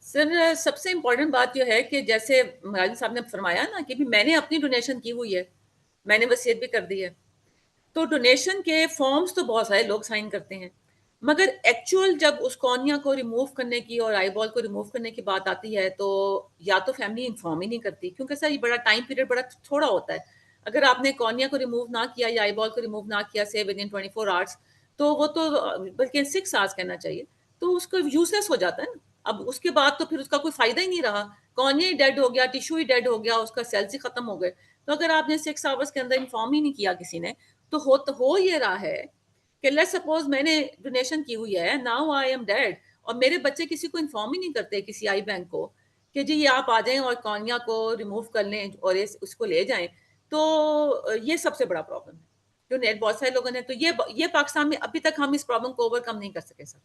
सर, सबसे इम्पोर्टेंट बात जो है कि जैसे मुलाजिम साहब ने फरमाया ना कि भी मैंने अपनी डोनेशन की हुई है, मैंने वसीयत भी कर दी है, तो डोनेशन के फॉर्म्स तो बहुत सारे लोग साइन करते हैं, मगर एक्चुअल जब उस कॉर्निया को रिमूव करने की और आईबॉल को रिमूव करने की बात आती है, तो या तो फैमिली इन्फॉर्म ही नहीं करती, क्योंकि सर ये बड़ा टाइम पीरियड बड़ा थोड़ा होता है। अगर आपने कॉर्निया को रिमूव ना किया या आईबॉल को रिमूव ना किया से विद इन 24 आवर्स, तो वो तो बल्कि 6 आवर्स कहना चाहिए, तो उसको यूजलेस हो जाता है ना। अब उसके बाद तो फिर उसका कोई फायदा ही नहीं रहा, कॉर्निया ही डेड हो गया, टिश्यू ही डेड हो गया, उसका सेल्स ही खत्म हो गए। तो अगर आपने 6 आवर्स के अंदर इन्फॉर्म ही नहीं किया किसी ने, तो हो ये रहा है कि लेट्स सपोज मैंने डोनेशन की हुई है, नाउ आई एम डेड, और मेरे बच्चे किसी को इन्फॉर्म ही नहीं करते, किसी आई बैंक को, कि जी ये आप आ जाएं और कॉर्निया को रिमूव कर लें और उसको ले जाएं। तो ये सबसे बड़ा प्रॉब्लम है डोनेट बहुत सारे लोगों ने, तो ये पाकिस्तान में अभी तक हम इस प्रॉब्लम को ओवरकम नहीं कर सके सर।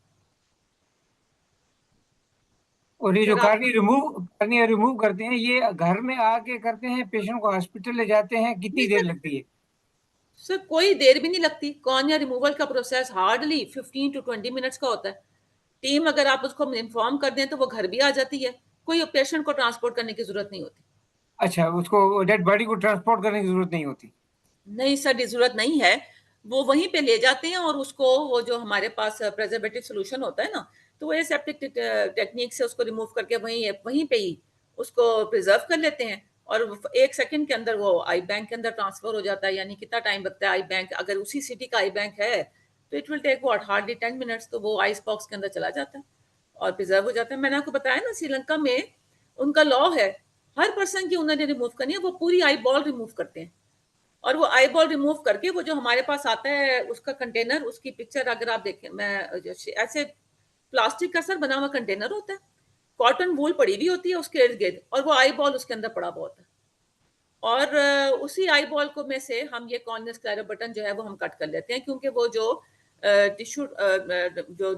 और ये जो सर आप कार्निया रिमूव करते हैं, ये घर में आके करते हैं, पेशेंट को हॉस्पिटल ले जाते हैं, कितनी नहीं देर सर, लगती है? सर कोई देर भी नहीं लगती। कॉर्निया रिमूवल का प्रोसेस हार्डली 15 to 20 मिनट्स का होता है। टीम अगर आप उसको इन्फॉर्म कर दें तो वो घर भी आ जाती है, कोई पेशेंट को ट्रांसपोर्ट करने की जरूरत नहीं होती। अच्छा, उसको डेड बॉडी को ट्रांसपोर्ट करने की जरूरत नहीं होती? नहीं सर, जरूरत नहीं है। वो वहीं पे ले जाते हैं और उसको, वो जो हमारे पास प्रेजर्वेटिव सोल्यूशन होता है ना, तो वो एसेप्टिक टेक्निक से उसको रिमूव करके वहीं पे ही उसको प्रिजर्व कर लेते हैं, और 1 सेकंड के अंदर वो आई बैंक के अंदर ट्रांसफर हो जाता है। यानी कितना टाइम लगता है आई बैंक, अगर उसी सिटी का आई बैंक है तो it will take what hardly 10 minutes, तो वो आइस बॉक्स के अंदर चला जाता है और प्रिजर्व हो जाता है। मैंने आपको बताया ना, श्रीलंका में उनका लॉ है, हर पर्सन की उन्होंने रिमूव करनी है, वो पूरी आई बॉल रिमूव करते हैं, और वो आई बॉल रिमूव करके वो जो हमारे पास आता है उसका कंटेनर, उसकी पिक्चर अगर आप देखें, मैं ऐसे प्लास्टिक का सर बना हुआ कंटेनर होता है, कॉटन वूल पड़ी हुई होती है उसके इर्द गिर्द, और वो आई बॉल उसके अंदर पड़ा हुआ होता है, और उसी आई बॉल को में से हम ये कॉर्निया स्क्लेरो बटन जो है वो हम कट कर लेते हैं, क्योंकि वो जो टिश्यू जो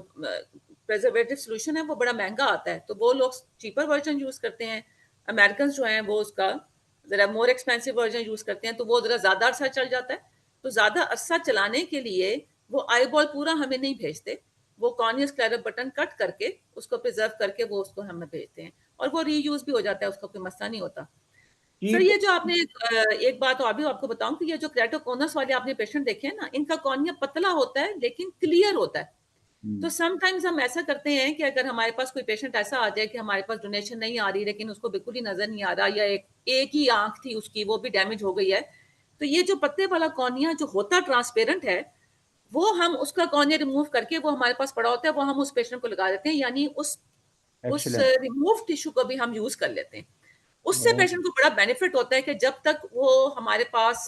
प्रेजर्वेटिव सोल्यूशन है वो बड़ा महंगा आता है, तो वो लोग चीपर वर्जन यूज करते हैं। अमेरिकन जो हैं वो उसका जरा मोर एक्सपेंसिव वर्जन यूज करते हैं, तो वो जरा ज्यादा अरसा चल जाता है। तो ज्यादा अरसा चलाने के लिए वो आई बॉल पूरा हमें नहीं भेजते, वो कॉर्निया स्क्लेरो बटन कट करके उसको प्रिजर्व करके वो उसको हमें भेजते हैं, और वो रीयूज भी हो जाता है, उसका कोई मसला नहीं होता। सर ये जो आपने एक बात और भी आपको बताऊं कि ये जो क्रेटोकोनस वाले आपने पेशेंट देखे हैं ना, इनका कॉर्निया पतला होता है लेकिन क्लियर होता है। तो समटाइम्स हम ऐसा करते हैं कि अगर हमारे पास कोई पेशेंट ऐसा आ जाए कि हमारे पास डोनेशन नहीं आ रही, लेकिन उसको बिल्कुल ही नजर नहीं आ रहा, या एक ही आंख थी उसकी, वो भी डैमेज हो गई है, तो ये जो पतले वाला कॉर्निया जो होता ट्रांसपेरेंट है, वो हम उसका कॉर्निया रिमूव करके वो हमारे पास पड़ा होता है, वो हम उस पेशेंट को लगा देते हैं, यानी उस एक्सीलेंट। रिमूव टिश्यू को भी हम यूज कर लेते हैं। उससे पेशेंट को बड़ा बेनिफिट होता है कि जब तक वो हमारे पास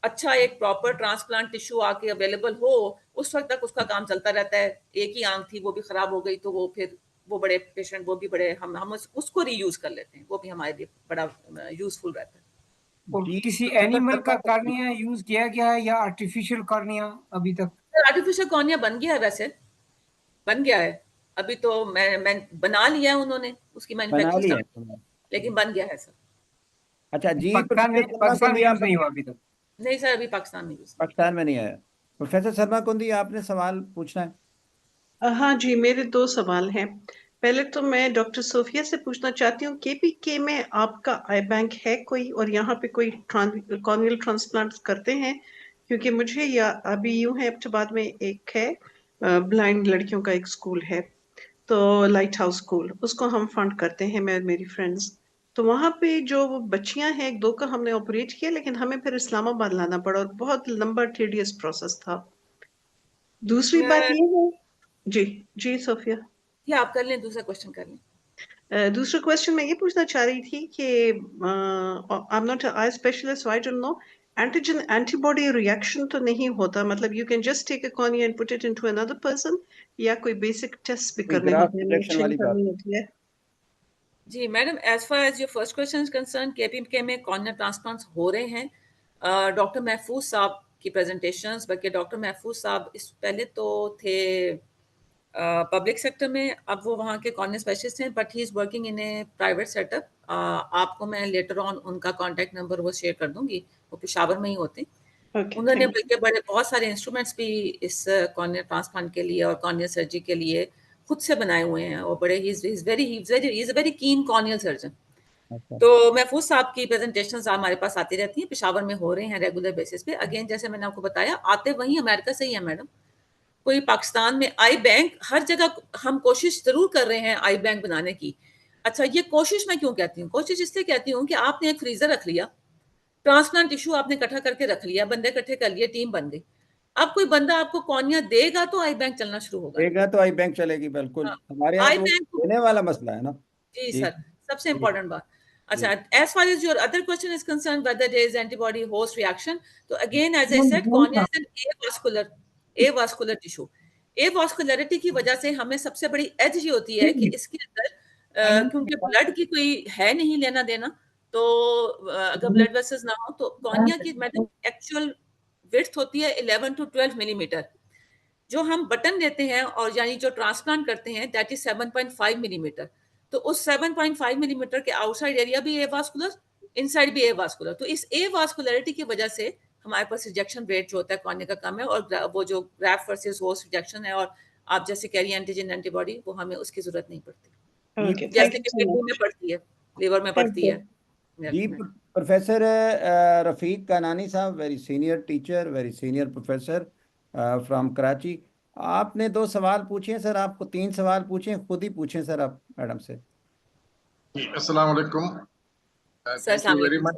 अच्छा एक प्रॉपर ट्रांसप्लांट टिश्यू आके अवेलेबल हो, उस वक्त तक उसका काम चलता रहता है। एक ही आंख थी, वो भी खराब हो गई, तो वो फिर वो बड़े पेशेंट, वो भी बड़े हम उसको रीयूज कर लेते हैं, वो भी हमारे लिए बड़ा यूजफुल रहता है। और जी, किसी प्रोफेसर एनिमल का शर्मा। कार्निया यूज किया गया है या आर्टिफिशियल कार्निया अभी तक? आर्टिफिशियल कॉर्निया बन गया है, वैसे बन गया है। अभी तो मैं बना लिया है उन्होंने, उसकी बना मैन्युफैक्चरिंग लिया स्टार्ट, है? लेकिन बन गया है सर। अच्छा जी, पाकिस्तान प्रोफेसर में शर्मा पाकिस्तान में कुंदी यूज आप, नहीं हुआ अभी तक। नहीं सर, अभी पाकिस्तान में यूज नहीं। पाकिस्तान में नहीं आया। प्रोफेसर शर्मा कुंदी आपने सवाल पूछना है? हाँ जी, मेरे दो सवाल हैं। पहले तो मैं डॉक्टर सोफिया से पूछना चाहती हूँ, केपीके में आपका आई बैंक है कोई, और यहाँ पे कोई कॉर्नियल ट्रांसप्लांट करते हैं? क्योंकि मुझे या अभी यूं है, बाद में एक है ब्लाइंड लड़कियों का एक स्कूल है, तो लाइट हाउस स्कूल, उसको हम फंड करते हैं, मैं और मेरी फ्रेंड्स। तो वहाँ पे जो वो बच्चियां हैं, एक दो का हमने ऑपरेट किया, लेकिन हमें फिर इस्लामाबाद लाना पड़ा और बहुत लंबा टीडियस प्रोसेस था। दूसरी बात ये है, जी जी सोफिया, ये आप कर लें, दूसरा क्वेश्चन कर लें। दूसरा क्वेश्चन मैं ये पूछना चाह रही थी कि I am not eye specialist, I don't know, antigen antibody reaction तो नहीं होता? मतलब you can just take a cornea and put it into another person, या कोई बेसिक टेस्ट भी कोई करने ग्राफ होते हैं, रिजेक्शन मैचिंग वाली बात? करनी होती है? जी madam, as far as your first question is concern, KPK में कॉर्निया ट्रांसप्लांट्स हो रहे हैं। डॉक्टर महफूज साहब की प्रेजेंटेशंस, बल्कि डॉक्टर महफूज साहब इस पहले तो थे पब्लिक सेक्टर में, अब वो वहाँ के कॉर्निया स्पेशलिस्ट हैं, but he is working in A private setup. आपको मैं लेटर ऑन उनका कॉन्टैक्ट नंबर वो शेयर कर दूंगी, वो पेशावर में ही होते हैं। ओके, उन्होंने थैंक यू। बल्कि बहुत सारे इंस्ट्रूमेंट्स भी इस कॉर्निया ट्रांसप्लांट के लिए और कॉर्निया सर्जरी के लिए खुद से बनाए हुए हैं, और बड़े he is a very keen corneal surgeon. अच्छा। तो महफूज साहब की प्रेजेंटेशंस हमारे पास आती रहती हैं, पेशावर में हो रहे हैं रेगुलर बेसिस पे। अगेन जैसे मैंने आपको बताया, आते वहीं अमेरिका से ही है मैडम, कोई पाकिस्तान में आई बैंक, हर जगह हम कोशिश जरूर कर रहे हैं आई बैंक बनाने की। अच्छा, ये कोशिश मैं क्यों कहती हूँ? कोशिश इसलिए कहती हूँ कि आपने एक फ्रीजर रख लिया, ट्रांसप्लांट टिश्यू आपने इकट्ठा करके रख लिया, बंदे इकट्ठे कर लिए, टीम बन गई। अब कोई बंदा आपको कॉर्निया देगा तो आई बैंक चलना शुरू होगा ना। देगा तो आई बैंक चलेगी, बिल्कुल। हाँ, हमारे यहाँ आई तो वो बैंक, देने वाला मसला है ना। जी जी सर, सबसे जी इंपॉर्टेंट बात। अच्छा, जी। as far as your other question is concerned, whether there is antibody host reaction, तो again as I said, cornea is an avascular tissue। avascularity की वजह से हमें सबसे बड़ी एज ये होती है कि इसके अंदर क्योंकि ब्लड की कोई है नहीं लेना देना, तो अगर ब्लड वेसल्स ना हो तो कॉर्निया की मैडम एक्चुअल विड्थ होती है 11 to 12 मिलीमीटर। जो हम बटन देते हैं और यानी जो ट्रांसप्लांट करते हैं, दैट इज 7.5 मिलीमीटर। तो उस 7.5 मिलीमीटर के आउटसाइड एरिया भी एवास्कुलर, इनसाइड भी एवास्कुलर। तो इस एवास्कुलरिटी की वजह से हमारे पास रिजेक्शन रेट जो होता है कॉर्निया का कम है, और वो जो ग्राफ्ट वर्सेस होस्ट रिजेक्शन है, और आप जैसे कह रही हैं एंटीजन एंटीबॉडी, वो हमें उसकी जरूरत नहीं पड़ती, जी ओके, थैंक जैसे यू कि सो किडनी में मच। पड़ती है, लिवर में थैंक पड़ती यू। है। जी। प्रोफेसर रफीक कानानी साहब, very senior teacher, very senior professor from Karachi. आपने दो सवाल पूछे हैं सर, आपको तीन सवाल पूछे हैं, खुद ही पूछें सर आप मैडम से। अस्सलाम वालेकुम, सर थैंक यू अस्सलाम वेरी वालेकुम मच।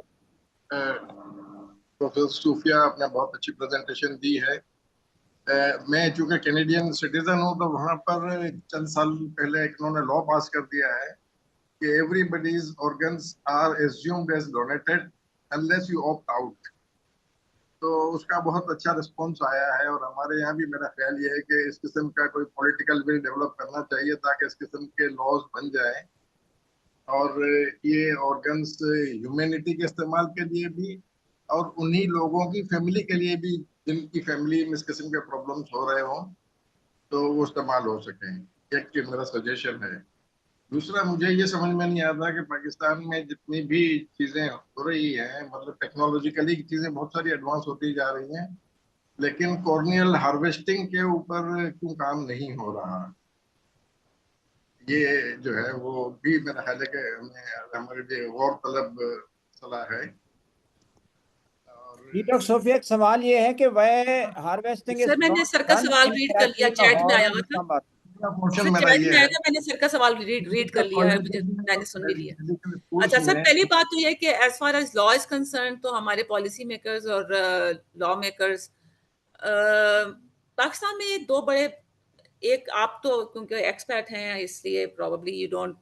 प्रोफेसर सूफिया आपने बहुत अच्छी प्रेजेंटेशन दी है। मैं चूंकि कैनेडियन सिटीजन हूँ, तो वहाँ पर चंद साल पहले इन्होंने लॉ पास कर दिया है कि everybody's organs are assumed as donated unless you opt out. तो उसका बहुत अच्छा रिस्पॉन्स आया है, और हमारे यहाँ भी मेरा ख्याल ये है कि इस किस्म का कोई पॉलिटिकल विल डेवलप करना चाहिए ताकि इस किस्म के लॉज बन जाए, और ये ऑर्गन्स ह्यूमैनिटी के इस्तेमाल के लिए भी और उन्हीं लोगों की फैमिली के लिए भी जिनकी फैमिली में इस किस्म के प्रॉब्लम्स हो रहे हों, तो वो इस्तेमाल हो सकें। एक चीज मेरा सजेशन है। दूसरा, मुझे ये समझ में नहीं आता कि पाकिस्तान में जितनी भी चीजें हो रही हैं, मतलब टेक्नोलॉजिकली चीजें बहुत सारी एडवांस होती जा रही हैं, लेकिन कॉर्नियल हार्वेस्टिंग के ऊपर क्यों काम नहीं हो रहा। ये जो है वो भी मेरा ख्याल है कि हमारे लिए गौर तलब सलाह है। और जी डॉक्टर सोफिया, एक सवाल ये है कि वह हार्वेस्टिंग इज सर, मैंने नॉट सर का डन सवाल इन रीड कर लिया, कराची, चैट में लाहौर आया और हुआ था। इस्लामाबाद। क्वेश्चन सर मेरा चैट ये में आया है, था, मैंने सर का सवाल रीड कर लिया है, मुझे मैंने सुन भी लिया। स्कूल्स अच्छा सर, में पहली बात तो ये कि as far as law is concerned, तो हमारे पॉलिसी मेकर्स और लॉ मेकर्स पाकिस्तान में दो बड़े, एक आप तो क्योंकि एक्सपर्ट हैं इसलिए probably you don't,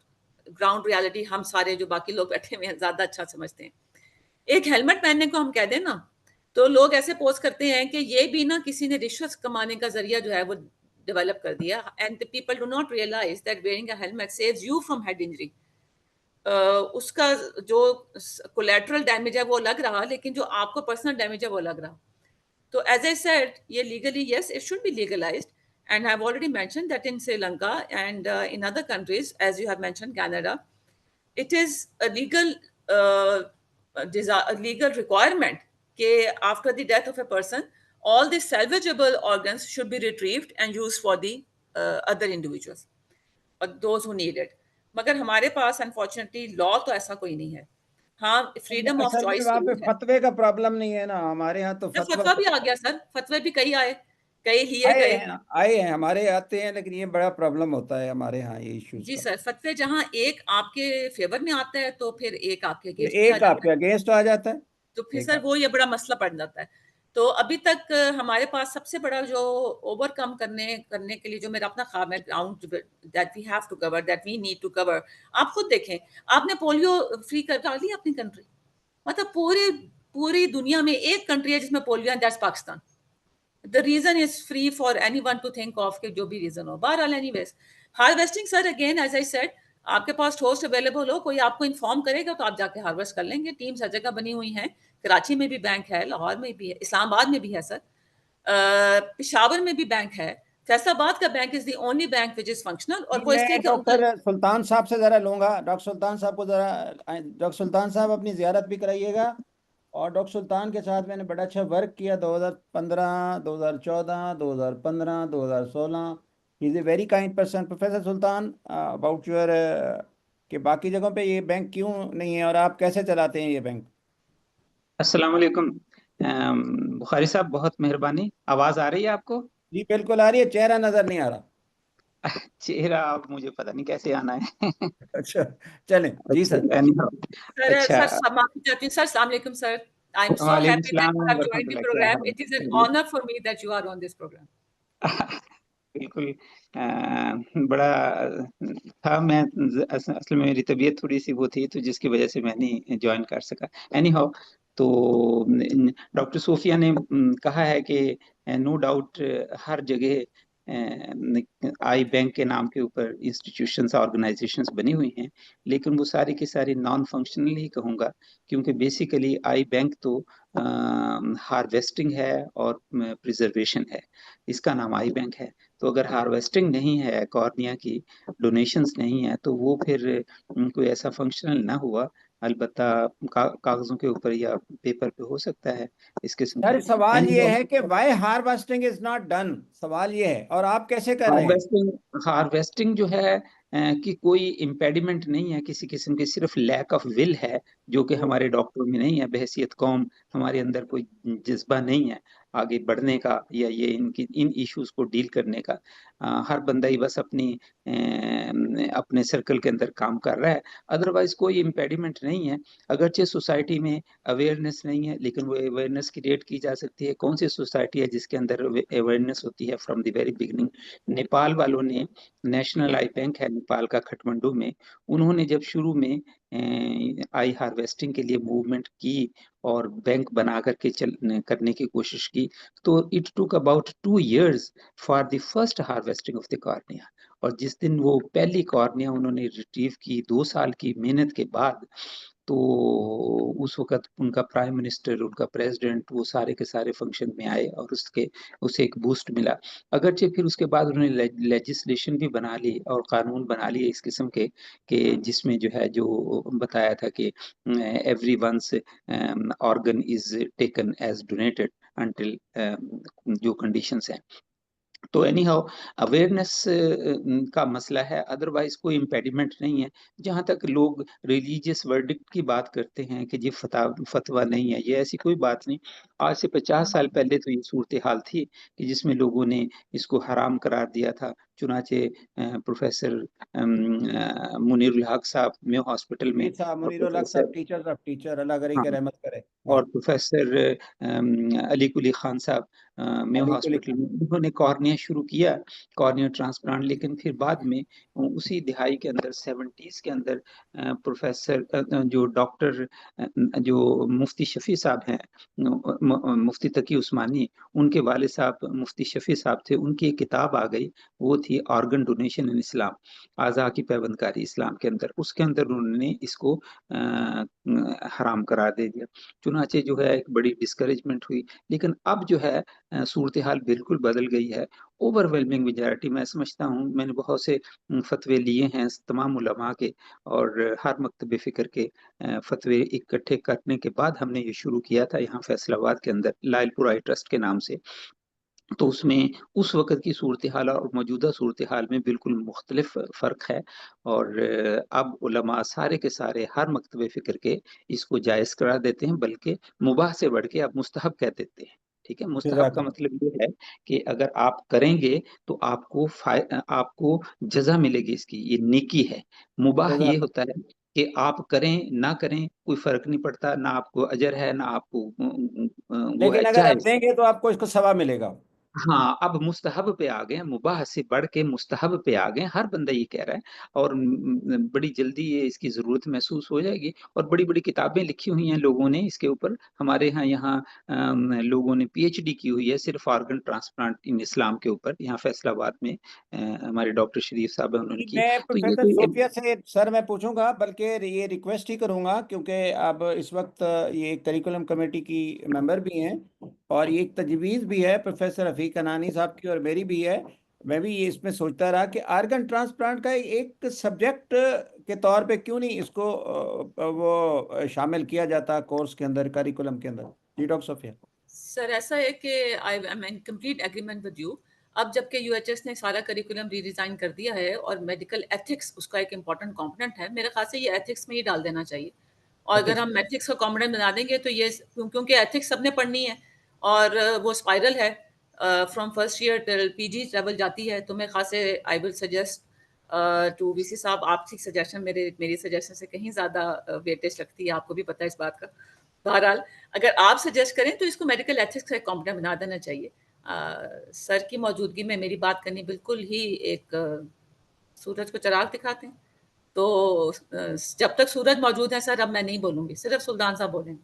ground reality हम सारे जो बाकी लोग बैठे हुए हैं ज्यादा अच्छा समझते हैं। एक हेलमेट पहनने को हम कह दें ना, तो लोग ऐसे पोस्ट करते हैं कि ये भी ना किसी ने रिश्वत कमाने का जरिया जो है वो डेवलप कर दिया, and the people do not realize that wearing a helmet saves you from head injury. उसका जो कोलैटरल डैमेज है वो अलग रहा, लेकिन जो आपको पर्सनल डैमेज है वो अलग रहा। तो as I said, ये legally, yes, it should be legalized. And I've already mentioned that in Sri Lanka and in other countries, as you have mentioned, Canada, it is a legal a legal requirement that after the death of a person, all the salvageable organs should be retrieved and used for the other individuals or those who need it. मगर हमारे पास unfortunately law तो ऐसा कोई नहीं है. हाँ, freedom of असल में चॉइस वहाँ पे फतवे का प्रॉब्लम नहीं है ना, हमारे यहाँ तो फतवा भी आ गया सर, फतवे भी कई आए, कई लिए गए. आए हैं, हमारे आते हैं, लेकिन ये बड़ा प्रॉब्लम होता है हमारे यहाँ ये इश्यूज जी का. सर, फतवे जहाँ एक आपके फेवर में आता है तो फिर एक आपके अगेंस्ट एक आपके अगेंस्ट आ जाता है, तो फिर सर वो ये बड़ा मसला पड़ जाता है. तो अभी तक हमारे पास सबसे बड़ा जो ओवरकम करने के लिए जो मेरा अपना ख्वाब है, ground that we have to cover, that we need to cover. आप खुद देखें, आपने पोलियो फ्री कर डाली अपनी कंट्री, मतलब पूरी दुनिया में एक कंट्री है जिसमें पोलियो है, that's Pakistan. The reason is free for anyone to think of कि जो भी रीजन हो. बहरहाल anyways, harvesting sir again as I said, आपके पास होस्ट अवेलेबल हो, कोई आपको इन्फॉर्म करेगा तो आप जाके हार्वेस्ट कर लेंगे. टीम्स हर जगह बनी हुई हैं, कराची में भी बैंक है, लाहौर में भी है, इस्लामाबाद में भी है सर, पेशावर में भी बैंक है. फैसलाबाद का bank is the only bank which is functional. और वो इसलिए डॉक्टर सुल्तान साहब से जरा लूंगा, डॉक्टर सुल्तान साहब को जरा, डॉक्टर सुल्तान साहब अपनी जियारत भी कराइएगा. और डॉक्टर सुल्तान के साथ मैंने बड़ा अच्छा वर्क किया 2015, 2014, 2015, 2016. He is a very kind person. Professor Sultan, about your कि बाकी जगहों पे ये बैंक क्यों नहीं है और आप कैसे चलाते हैं ये बैंक? अस्सलाम वालेकुम बुखारी साहब, बहुत मेहरबानी. आवाज आ रही है आपको? जी बिल्कुल आ रही है, चेहरा नजर नहीं आ रहा. चेहरा अब मुझे पता नहीं कैसे आना है. अच्छा चलें जी सर. सर माफी चाहती हूँ सर. अस्सलाम वालेकुम sir. I am so happy that you have joined the program. It is an honor for me that you are on this program. बिल्कुल बड़ा था. मैं असल में मेरी तबीयत थोड़ी सी वो थी, तो जिसकी वजह से मैं नहीं ज्वाइन कर सका. एनी हाउ, तो डॉक्टर सोफिया ने कहा है कि नो डाउट हर जगह आई बैंक के नाम के ऊपर इंस्टीट्यूशंस ऑर्गेनाइजेशंस बनी हुई हैं, लेकिन वो सारी की सारी नॉन फंक्शनल ही कहूँगा, क्योंकि बेसिकली आई बैंक तो हार्वेस्टिंग है और प्रिजर्वेशन है. इसका नाम आई बैंक है. तो अगर हार्वेस्टिंग नहीं है, कॉर्निया की डोनेशंस नहीं है, तो वो फिर कोई ऐसा फंक्शनल ना हुआ. अलबत्ता कागजों के ऊपर या पेपर पे हो सकता है इस किस्म का. सवाल ये है कि why harvesting is not done, सवाल ये है, और आप कैसे कर रहे हैं? हार्वेस्टिंग जो है कि कोई इम्पेडिमेंट नहीं है किसी किस्म की, सिर्फ लैक ऑफ विल है, जो कि हमारे डॉक्टरों में नहीं है. बहैसियत कौम हमारे अंदर कोई जज्बा नहीं है आगे बढ़ने का या ये इन इश्यूज को डील करने का. हर बंदा ही बस अपने सर्कल के अंदर काम कर रहा है. अदरवाइज कोई इम्पेडिमेंट नहीं है. अगरचे सोसाइटी में अवेयरनेस नहीं है, लेकिन वो अवेयरनेस क्रिएट की जा सकती है. कौन सी सोसाइटी है जिसके अंदर अवेयरनेस होती है from the very beginning? Nepal वालों ने, नेशनल आई बैंक है नेपाल का काठमांडू में, उन्होंने जब शुरू में आई हार्वेस्टिंग के लिए मूवमेंट की और बैंक बना करके करने की कोशिश की, तो it took about 2 years for the first harvesting of the cornea. और जिस दिन वो पहली कॉर्निया उन्होंने रिट्रीव की 2 साल की मेहनत के बाद, तो उस वक्त उनका प्राइम मिनिस्टर, उनका प्रेसिडेंट, वो सारे के सारे फंक्शन में आए और उसे एक बूस्ट मिला. अगरचे फिर उसके बाद उन्होंने लेजिस्लेशन भी बना ली और कानून बना लिए इस किस्म के जिसमें जो है, जो बताया था कि every once organ is taken as donated until जो कंडीशंस हैं. तो एनी हाउ अवेयरनेस का मसला है, अदरवाइज कोई इम्पेडिमेंट नहीं है. जहाँ तक लोग रिलीजियस वर्डिक्ट की बात करते हैं कि जी फतवा नहीं है, ये ऐसी कोई बात नहीं. आज से 50 साल पहले तो ये सूरत हाल थी कि जिसमें लोगों ने इसको हराम करार दिया था. चुनाचे प्रोफेसर मुनीरुल हक साहब में हॉस्पिटल में, टीचर अल्लाह करे कि रहमत करे, और प्रोफेसर अली कुली खान साहब मेयो हॉस्पिटल में। उन्होंने कॉर्निया शुरू किया, कॉर्निया ट्रांसप्लांट, लेकिन फिर बाद में उसी दिहाई के अंदर 70s के अंदर प्रोफेसर जो डॉक्टर जो मुफ्ती शफी साहब हैं, मुफ्ती तकी उस्मानी, उनके वाले साहब मुफ्ती शफी साहब थे, उनकी एक किताब आ गई, वो थी ऑर्गन डोनेशन इन इस्लाम, आज़ा की पैबंदकारी इस्लाम के अंदर। उसके अंदर उन्होंने इसको हराम करार दे दिया। चुनाचे जो है एक बड़ी डिस्करेजमेंट हुई, लेकिन अब जो है सूरत हाल बिल्कुल बदल गई है। ओवरवेलमिंग मेजॉरिटी, मैं समझता हूँ, मैंने बहुत से फतवे लिए हैं तमाम उलमा के, और हर मकतब फ़िक्र के फतवे इकट्ठे करने के बाद हमने ये शुरू किया था यहाँ फैसलाबाद के अंदर लाइलपुर आई ट्रस्ट के नाम से। तो उसमें उस वक़्त की सूरत हाल और मौजूदा सूरत हाल में बिल्कुल मुख्तलिफ फ़र्क है, और अब उलमा सारे के सारे हर मकतब फ़िक्र के इसको जायज़ करार देते हैं, बल्कि मुबाह से बढ़ के अब मुस्तहब कह देते हैं। ठीक है? मुस्तहब का मतलब ये है कि अगर आप करेंगे तो आपको जज़ा मिलेगी इसकी, ये नेकी है। मुबाह ये होता है कि आप करें, ना करें, कोई फ़र्क नहीं पड़ता, ना आपको अजर है, ना आपको वो लेकिन है, अगर आप जायज़। देंगे तो आपको इसको सवाब मिलेगा। हाँ, अब मुस्तहब पे आ गए हैं, मुबाह से बढ़ के मुस्तहब पे आ गए हैं, हर बंदा ये कह रहा है, और बड़ी जल्दी ये इसकी ज़रूरत महसूस हो जाएगी, और बड़ी-बड़ी किताबें लिखी हुई हैं लोगों ने इसके ऊपर। हमारे यहाँ लोगों ने पीएचडी की हुई है सिर्फ ऑर्गन ट्रांसप्लांट इन इस्लाम के ऊपर, यहाँ फैसलाबाद में हमारे डॉक्टर शरीफ साहब हैं, उन्होंने की। मैं तो ये प्रोफेसर कोई सोफिया से सर मैं पूछूंगा, बल्कि ये रिक्वेस्ट ही करूंगा, क्योंकि अब इस वक्त ये करिकुलम कमेटी की मेंबर भी हैं, और ये एक तजवीज़ भी है प्रोफेसर रफ़ीक हनानी साहब की और मेरी भी है। मैं भी ये इसमें सोचता रहा कि आर्गन ट्रांसप्लांट का एक सब्जेक्ट के तौर पे क्यों नहीं इसको वो शामिल किया जाता कोर्स के अंदर, करिकुलम के अंदर। जी डॉक्टर सोफिया। सर ऐसा है कि I M in complete agreement with you. अब जबकि यूएचएस ने सारा करिकुलम रीडिजाइन कर दिया है और मेडिकल एथिक्स उसका एक इम्पॉर्टेंट कंपोनेंट है, मेरे ख्याल से ये एथिक्स में ही डाल देना चाहिए। और अगर हम एथिक्स का कंपोनेंट बना देंगे तो ये क्योंकि एथिक्स सबने पढ़नी है और वो स्पाइरल है, from first year till PG level जाती है, तो मेरे ख्याल से I will suggest to VC साहब, आपकी सजेशन मेरी सजेशन से कहीं ज़्यादा वेटेज लगती है, आपको भी पता है इस बात का। बहरहाल अगर आप सजेस्ट करें तो इसको मेडिकल एथिक्स का एक कंपोनेंट बना देना चाहिए। सर की मौजूदगी में मेरी बात करनी बिल्कुल ही एक सूरज को चिराग दिखाते हैं। तो जब तक सूरज मौजूद है सर, अब मैं नहीं बोलूंगी, सिर्फ सुल्तान साहब बोलेंगे।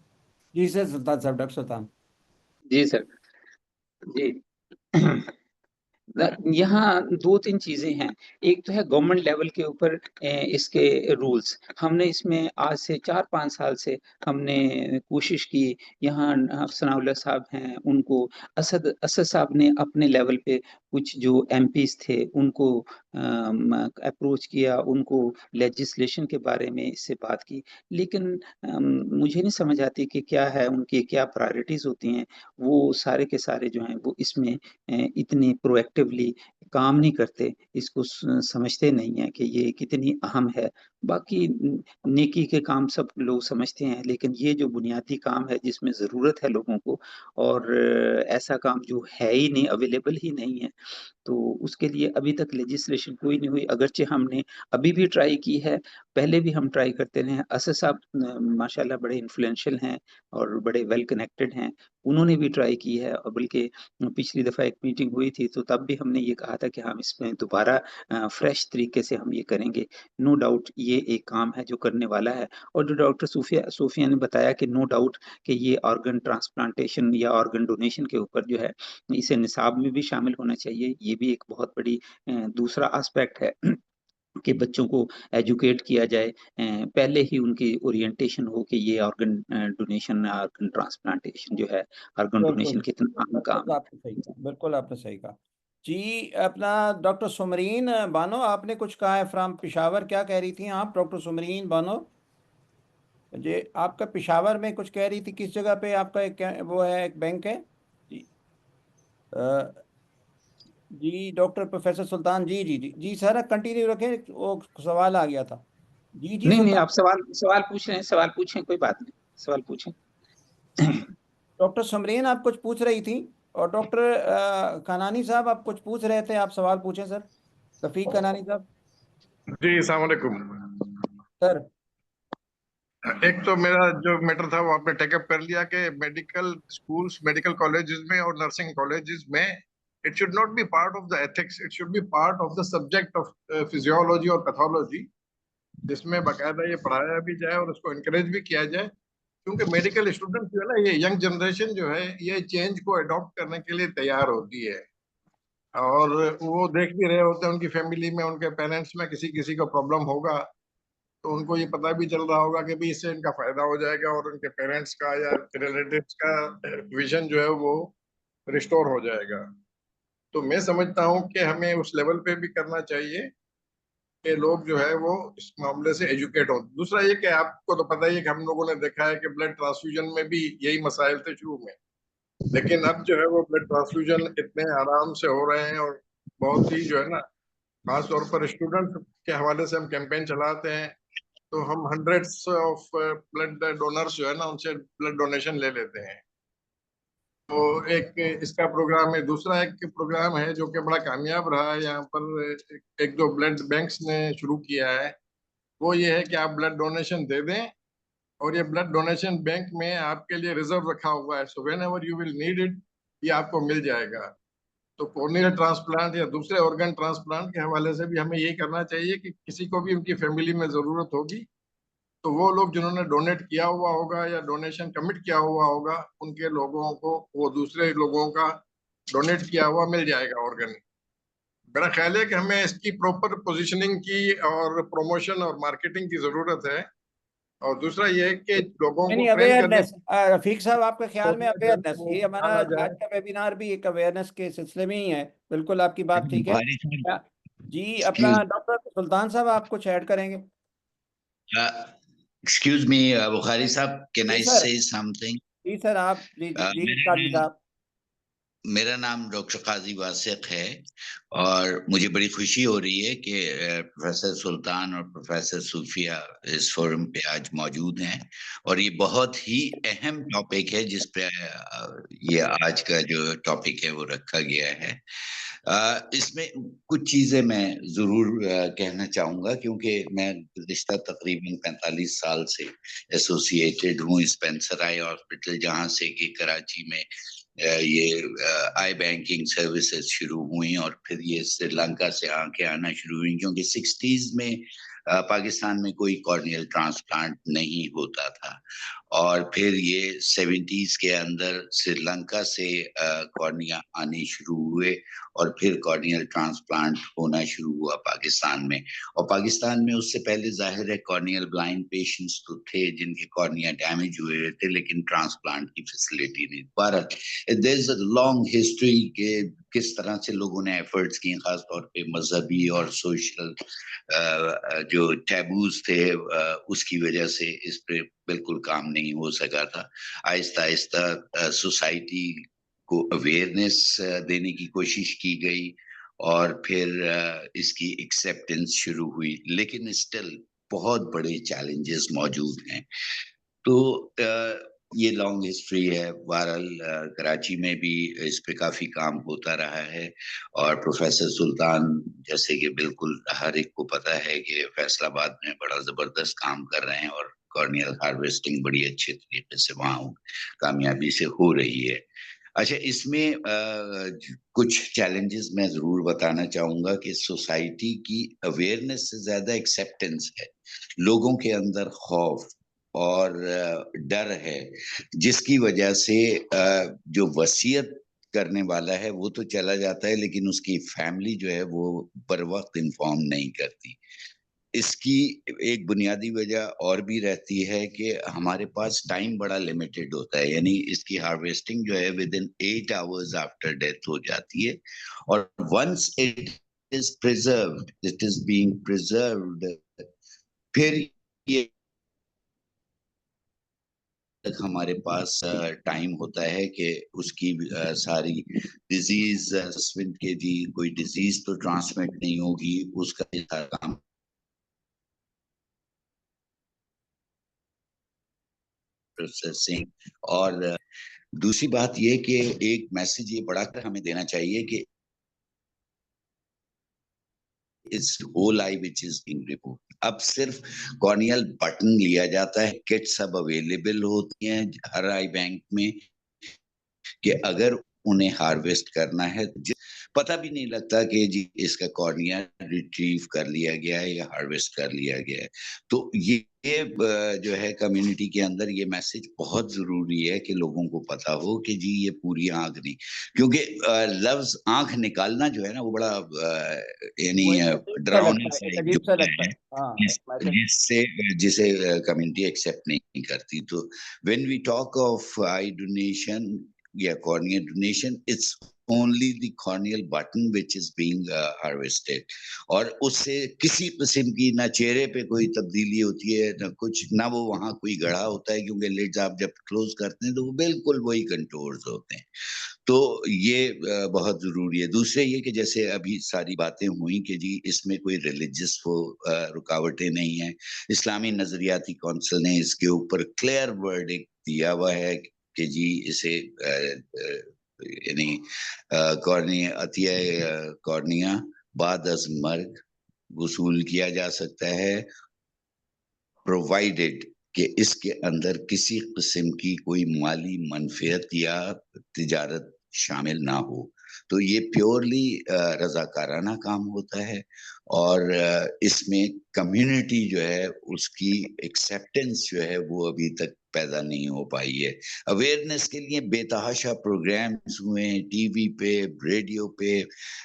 जी सर, सुल्तान साहब, डॉक्टर सुल्तान। जी सर, जी। यहाँ दो तीन चीजें हैं। एक तो है गवर्नमेंट लेवल के ऊपर इसके रूल्स, हमने इसमें आज से 4-5 साल से हमने कोशिश की। यहाँ सनाउल्लाह साहब हैं, उनको असद असद साहब ने अपने लेवल पे कुछ जो एमपीज थे उनको अप्रोच किया, उनको लेजिस्लेशन के बारे में इससे बात की, लेकिन मुझे नहीं समझ आती कि क्या है उनकी, क्या प्रायोरिटीज होती हैं। वो सारे के सारे जो हैं वो इसमें इतनी प्रोएक्टिवली काम नहीं करते, इसको समझते नहीं है कि ये कितनी अहम है। बाकी नेकी के काम सब लोग समझते हैं, लेकिन ये जो बुनियादी काम है जिसमें ज़रूरत है लोगों को, और ऐसा काम जो है ही नहीं, अवेलेबल ही नहीं है, तो उसके लिए अभी तक लेजिस्लेशन कोई नहीं हुई। अगरचे हमने अभी भी ट्राई की है, पहले भी हम ट्राई करते रहे हैं। असद साहब माशाल्लाह बड़े इन्फ्लुएंशियल हैं और बड़े वेल कनेक्टेड हैं, उन्होंने भी ट्राई की है, और बल्कि पिछली दफ़ा एक मीटिंग हुई थी तो तब भी हमने ये कहा था कि हम इसमें दोबारा फ्रेश तरीके से हम ये करेंगे। नो डाउट ये एक काम है जो करने वाला है, और जो डॉक्टर सूफिया ने बताया कि नो डाउट कि ये ऑर्गन ट्रांसप्लांटेशन या ऑर्गन डोनेशन के ऊपर जो है इसे निसाब में भी शामिल होना चाहिए। ये भी एक बहुत बड़ी दूसरा एस्पेक्ट है कि बच्चों को एजुकेट किया जाए, पहले ही उनकी ओरिएंटेशन हो कि ये ऑर्गन डोनेशन, ऑर्गन ट्रांसप्लांटेशन जो है, ऑर्गन डोनेशन बिल्कुल कितना अहम काम बिल्कुल है। आपने सही कहा, बिल्कुल आपने सही कहा। जी, अपना डॉक्टर सुमरीन बानो, आपने कुछ कहा है फ्रॉम पेशावर, क्या कह रही थी आप डॉक्टर सुमरीन बानो? जी, आपका पेशावर में कुछ कह रही थी, किस जगह पे आपका एक वो है, एक बैंक है? जी जी डॉक्टर प्रोफेसर सुल्तान, जी जी जी जी सर, कंटिन्यू रखें, वो सवाल आ गया था। जी जी नहीं नहीं, सुल्तान। आप सवाल सवाल पूछ रहे हैं, सवाल पूछें, कोई बात नहीं, सवाल पूछें। डॉक्टर समरीन आप कुछ पूछ रही थी, और डॉक्टर कनानी साहब आप कुछ पूछ रहे थे, आप सवाल पूछें सर, रफीक कनानी साहब। जी, अस्सलाम वालेकुम। सर एक तो मेरा जो मैटर था वो आपने टेकअप कर लिया कि मेडिकल स्कूल्स, मेडिकल कॉलेजेस में और नर्सिंग कॉलेजेस में it should not be part of the ethics, it should be part of the subject of physiology और पैथोलॉजी, जिसमें बाकायदा ये पढ़ाया भी जाए और उसको इनकरेज भी किया जाए। क्योंकि मेडिकल स्टूडेंट जो है ना, ये यंग जनरेशन जो है, ये चेंज को अडॉप्ट करने के लिए तैयार होती है, और वो देख भी रहे होते हैं उनकी फैमिली में, उनके पेरेंट्स में किसी किसी को प्रॉब्लम होगा, तो उनको ये पता भी चल रहा होगा कि भाई इससे इनका फायदा हो जाएगा और उनके पेरेंट्स का या रिलेटिव्स का विजन जो है वो रिस्टोर हो जाएगा। तो मैं समझता हूँ कि हमें उस लेवल पे भी करना चाहिए कि लोग जो है वो इस मामले से एजुकेट हो। दूसरा ये कि आपको तो पता ही है कि हम लोगों ने देखा है कि ब्लड ट्रांसफ्यूजन में भी यही मसाइल थे शुरू में, लेकिन अब जो है वो ब्लड ट्रांसफ्यूजन इतने आराम से हो रहे हैं, और बहुत ही जो है ना, खास तौर पर स्टूडेंट के हवाले से हम कैंपेन चलाते हैं, तो हम हंड्रेड्स ऑफ ब्लड डोनर्स जो है ना, उनसे ब्लड डोनेशन ले लेते हैं। तो एक इसका प्रोग्राम है। दूसरा एक प्रोग्राम है जो कि बड़ा कामयाब रहा है यहाँ पर, एक दो ब्लड बैंक्स ने शुरू किया है। वो ये है कि आप ब्लड डोनेशन दे दें, और ये ब्लड डोनेशन बैंक में आपके लिए रिजर्व रखा हुआ है, so when ever you will need it, ये आपको मिल जाएगा। तो कॉर्नियल ट्रांसप्लांट या दूसरे ऑर्गन ट्रांसप्लांट के हवाले से भी हमें यही करना चाहिए कि किसी को भी उनकी फैमिली में जरूरत होगी, तो वो लोग जिन्होंने डोनेट किया हुआ होगा या डोनेशन कमिट किया हुआ होगा, उनके लोगों को वो दूसरे लोगों का डोनेट किया हुआ मिल जाएगा ऑर्गन। मेरा ख्याल है कि हमें इसकी प्रॉपर पोजीशनिंग की और प्रमोशन और मार्केटिंग की जरूरत है। और दूसरा ये है कि लोगों नहीं को नहीं, ट्रेन करने अवेयरनेस, रफीक साहब आपके ख्याल में अवेयरनेस, को ये हमारा डाला आज जाए। का वेबिनार भी एक अवेयरनेस के सिलसिले में ही है। बिल्कुल आपकी बात ठीक है। बुखारी साहब, जी, अपना एक्सक्यूज डॉक्टर सुल्तान साहब आप कुछ ऐड करेंगे? एक्सक्यूज मी बुखारी साहब, कैन जी आई सर, से समथिंग? जी सर, आप जी जी जी काजी साहब। मेरा नाम डॉक्टर काजी वासिक है, और मुझे बड़ी खुशी हो रही है कि प्रोफेसर सुल्तान और प्रोफेसर सूफिया इस फोरम पे आज मौजूद हैं, और ये बहुत ही अहम टॉपिक है जिस पे ये आज का जो टॉपिक है वो रखा गया है। इसमें कुछ चीजें मैं जरूर कहना चाहूंगा, क्योंकि मैं गुज़िश्ता तकरीबन 45 साल से एसोसिएटेड हूँ स्पेंसर आई हॉस्पिटल, जहाँ से कि कराची में ये आई बैंकिंग सर्विसेज शुरू हुई, और फिर ये श्रीलंका से आके आना शुरू हुई, क्योंकि 60s में पाकिस्तान में कोई कॉर्नियल ट्रांसप्लांट नहीं होता था, और फिर ये 70s के अंदर श्रीलंका से कॉर्निया आने शुरू हुए, और फिर कॉर्नियल ट्रांसप्लांट होना शुरू हुआ पाकिस्तान में। और पाकिस्तान में उससे पहले जाहिर है कॉर्नियल ब्लाइंड पेशेंट्स तो थे जिनके कॉर्निया डैमेज हुए थे, लेकिन ट्रांसप्लांट की फैसिलिटी नहीं। Bharat there is a long history के किस तरह से लोगों ने एफर्ट्स किए, खासतौर पे मजहबी और सोशल जो टैबूज थे उसकी वजह से इस पे बिल्कुल काम नहीं हो सका था। आहिस्ता आहिस्ता सोसाइटी को अवेयरनेस देने की कोशिश की गई, और फिर इसकी एक्सेप्टेंस शुरू हुई, लेकिन स्टिल बहुत बड़े चैलेंजेस मौजूद हैं। तो ये लॉन्ग हिस्ट्री है। बहरहाल कराची में भी इस पे काफी काम होता रहा है, और प्रोफेसर सुल्तान जैसे कि बिल्कुल हर एक को पता है कि फैसलाबाद में बड़ा जबरदस्त काम कर रहे हैं, और कॉर्नियल हार्वेस्टिंग बड़ी अच्छे तरीके से वहाँ कामयाबी से हो रही है। अच्छा, इसमें कुछ चैलेंजेस मैं जरूर बताना चाहूंगा कि सोसाइटी की अवेयरनेस से ज्यादा एक्सेप्टेंस है, लोगों के अंदर खौफ और डर है, जिसकी वजह से जो वसीयत करने वाला है वो तो चला जाता है, लेकिन उसकी फैमिली जो है वो बर वक्त इन्फॉर्म नहीं करती। इसकी एक बुनियादी वजह और भी रहती है कि हमारे पास टाइम बड़ा लिमिटेड होता है, यानी इसकी हार्वेस्टिंग जो है within 8 hours after death हो जाती है, और once it is preserved, it is being preserved, फिर ये तक हमारे पास टाइम होता है कि उसकी सारी डिजीज सस्पेंड के जी कोई डिजीज तो ट्रांसमिट नहीं होगी, उसका सारा काम प्रोसेसिंग। और दूसरी बात ये कि एक मैसेज ये बड़ा कर हमें देना चाहिए कि it's whole eye which is being removed. अब सिर्फ कॉर्नियल बटन लिया जाता है, किट सब अवेलेबल होती हैं हर आई बैंक में कि अगर उन्हें हार्वेस्ट करना है पता भी नहीं लगता कि जी इसका कॉर्निया रिट्रीव कर लिया गया है या हार्वेस्ट कर लिया गया है। तो ये जो है कम्युनिटी के अंदर ये मैसेज बहुत जरूरी है कि लोगों को पता हो कि जी ये पूरी आंख नहीं, क्योंकि लफ्ज आंख निकालना जो है ना वो बड़ा यानी डरावना सा एक जुमला है जिससे जिसे कम्युनिटी एक्सेप्ट नहीं करती। तो when we talk of eye donation या cornea donation, it's only the corneal button which is being harvested, और उससे किसी किस्म की ना चेहरे पे कोई तब्दीली होती है ना कुछ, ना वो वहाँ कोई गढ़ा होता है, क्योंकि लिड्स आप जब क्लोज करते हैं तो वो बिल्कुल वही कंटोर्स होते हैं। तो ये बहुत जरूरी है। दूसरे ये कि जैसे अभी सारी बातें हुई कि जी इसमें कोई रिलीजियस वो रुकावटें नहीं है। इस्लामी नजरियाती कौंसिल ने इसके ऊपर क्लियर वर्डिक्ट दिया हुआ है कि जी इसे यानी कॉर्निया अतिया कॉर्निया बाद अज मर्ग वसूल किया जा सकता है, प्रोवाइडेड कि इसके अंदर किसी किस्म की कोई माली मनफियत या तिजारत शामिल ना हो। तो ये प्योरली रजाकाराना काम होता है और इसमें कम्युनिटी जो है उसकी एक्सेप्टेंस जो है वो अभी तक पैदा नहीं हो पाई है। अवेयरनेस के लिए बेतहाशा प्रोग्राम्स हुए, टीवी पे, रेडियो पे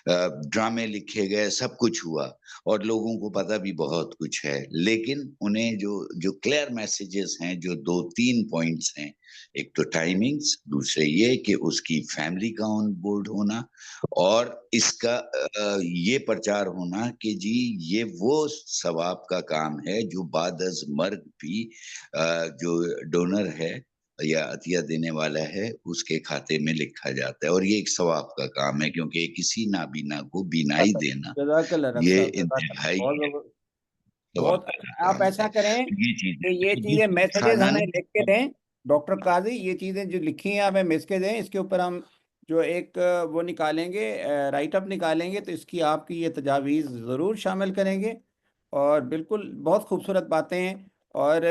ड्रामे लिखे गए, सब कुछ हुआ और लोगों को पता भी बहुत कुछ है, लेकिन उन्हें जो क्लियर मैसेजेस हैं, जो 2-3 पॉइंट्स हैं, एक तो टाइमिंग्स, दूसरे ये कि उसकी फैमिली का ऑन बोर्ड होना और इसका ये प्रचार होना कि जी ये वो सवाब का काम है जो बाद अज मर्ग भी जो डोनर है या अतिया देने वाला है उसके खाते में लिखा जाता है और ये एक सवाब का काम है, क्योंकि किसी नाबीना को बीनाई देना ये इंतहाई बहुत आप ऐसा करें कि ये चीजें मैसेजेस हमें लिख के दें डॉक्टर काजी, ये चीजें जो लिखी हैं हमें मिस के दें, इसके ऊपर हम जो एक वो निकालेंगे राइट अप निकालेंगे, तो इसकी आपकी ये तजावीज़ ज़रूर शामिल करेंगे। और बिल्कुल बहुत खूबसूरत बातें हैं और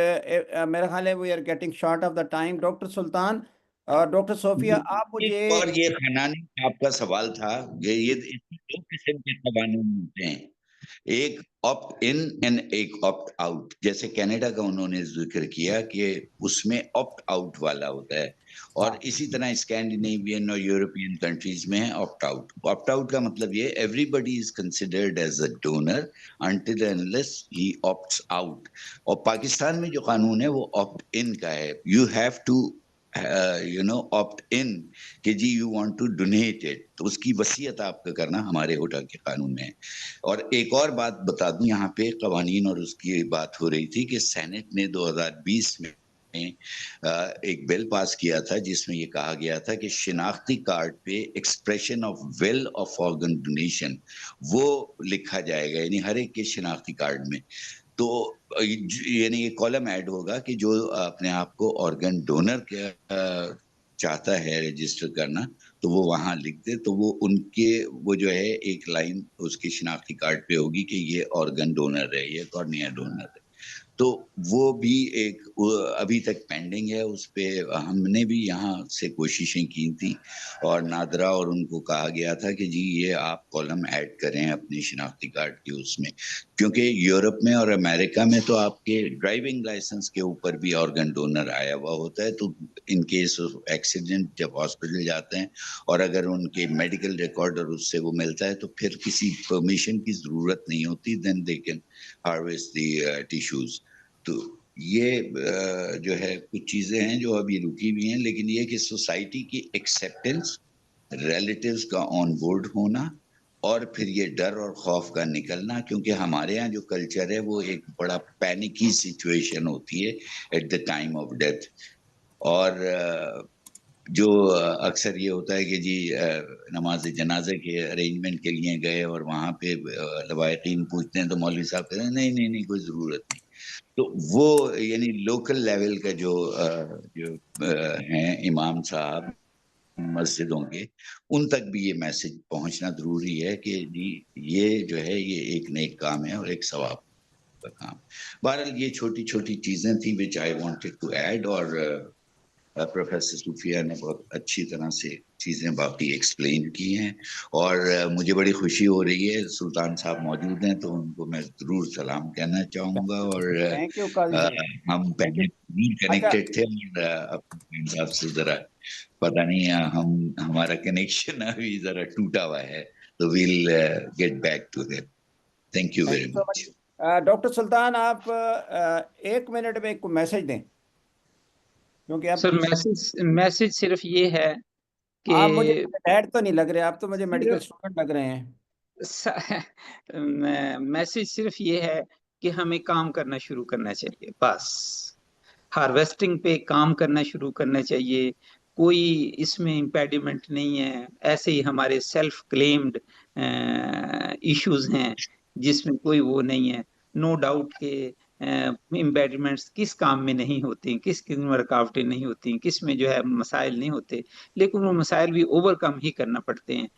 मेरा ख्याल है we are getting short of the time. Doctor Sultan और डॉक्टर सोफिया, आप मुझे और ये खनानी आपका सवाल था, ये 2 किस्म के कानून होते हैं, एक ऑप्ट इन एंड एक ऑप्ट आउट। जैसे कनाडा का उन्होंने जिक्र किया कि उसमें ऑप्ट आउट वाला होता है और इसी तरह स्कैंडिनेवियन और यूरोपियन कंट्रीज में है ऑप्ट आउट। ऑप्ट आउट का मतलब ये everybody is considered as a donor until unless he opts out. और पाकिस्तान में जो कानून है वो ऑप्ट इन का है, you have to opt in कि जी you want to donate it, तो उसकी वसीयत आपका करना हमारे होटल के कानून में है। और एक और बात बता दूं, यहाँ पे कवानीन और उसकी बात हो रही थी कि सेनेट ने 2020 में एक बिल पास किया था जिसमें ये कहा गया था कि शिनाख्ती कार्ड पे expression of will of organ donation वो लिखा जाएगा, यानी हर एक के शिनाख्ती कार्ड में। तो यानी ये कॉलम ऐड होगा कि जो अपने आप को ऑर्गन डोनर चाहता है रजिस्टर करना तो वो वहां लिख दे, तो वो उनके वो जो है एक लाइन उसके शिनाख्ती कार्ड पे होगी कि ये ऑर्गन डोनर है, ये कॉर्निया डोनर है। तो वो भी एक अभी तक पेंडिंग है, उस पे हमने भी यहाँ से कोशिशें की थी और नादरा और उनको कहा गया था कि जी ये आप कॉलम ऐड करें अपने शिनाख्ती कार्ड के उसमें, क्योंकि यूरोप में और अमेरिका में तो आपके ड्राइविंग लाइसेंस के ऊपर भी ऑर्गन डोनर आया हुआ होता है। तो इन केस ऑफ एक्सीडेंट जब हॉस्पिटल जाते हैं और अगर उनके मेडिकल रिकॉर्ड और उससे वो मिलता है तो फिर किसी परमिशन की जरूरत नहीं होती, then they can harvest the tissues. तो ये जो है कुछ चीजें हैं जो अभी रुकी हुई हैं, लेकिन ये कि सोसाइटी की एक्सेप्टेंस, रिलेटिव्स का ऑन बोर्ड होना और फिर ये डर और खौफ का निकलना, क्योंकि हमारे यहाँ जो कल्चर है वो एक बड़ा पैनिकी सिचुएशन होती है at the time of death. और जो अक्सर ये होता है कि जी नमाज जनाजे के अरेंजमेंट के लिए गए और वहाँ पे लवाकिन पूछते हैं तो मौलवी साहब कहते हैं नहीं कोई ज़रूरत नहीं। तो वो यानी लोकल लेवल का जो हैं इमाम साहब मस्जिदों के, उन तक भी ये मैसेज पहुंचना जरूरी है कि जी ये जो है ये एक नेक काम है और एक सवाब का काम। बहरहाल ये छोटी छोटी चीजें थी विच आई वांटेड टू ऐड, और प्रोफेसर सूफिया ने बहुत अच्छी तरह से चीजें बाकी एक्सप्लेन की हैं, और मुझे बड़ी खुशी हो रही है सुल्तान साहब मौजूद हैं तो उनको मैं जरूर सलाम कहना चाहूंगा। और थैंक यू काजी साहब, हम थैंक यू। पहले अच्छा, कनेक्टेड थे और अपने हिसाब से जरा पता नहीं हम हमारा कनेक्शन अभी जरा टूटा हुआ है, तो will get back to that. Thank you thank very you so much. Much. Doctor Sultan, आप 1 मिनट में एक मैसेज दें, क्योंकि आप सर मैसेज सिर्फ ये है आप मुझे कि डैड तो नहीं लग रहे, आप तो मुझे मेडिकल स्टूडेंट लग रहे हैं। मैसेज सिर्फ ये है कि हमें काम करना शुरू करना चाहिए, बस हार्वेस्टिंग पे काम करना शुरू करना चाहिए। कोई इसमें इम्पेडिमेंट नहीं है, ऐसे ही हमारे सेल्फ क्लेम्ड इश्यूज हैं जिसमें कोई वो नहीं है। नो डाउट के इम्पेडिमेंट्स किस काम में नहीं होती, किस में रुकावटें नहीं होती, किस में जो है मसाइल नहीं होते, लेकिन वो मसाइल भी ओवरकम ही करना पड़ते हैं।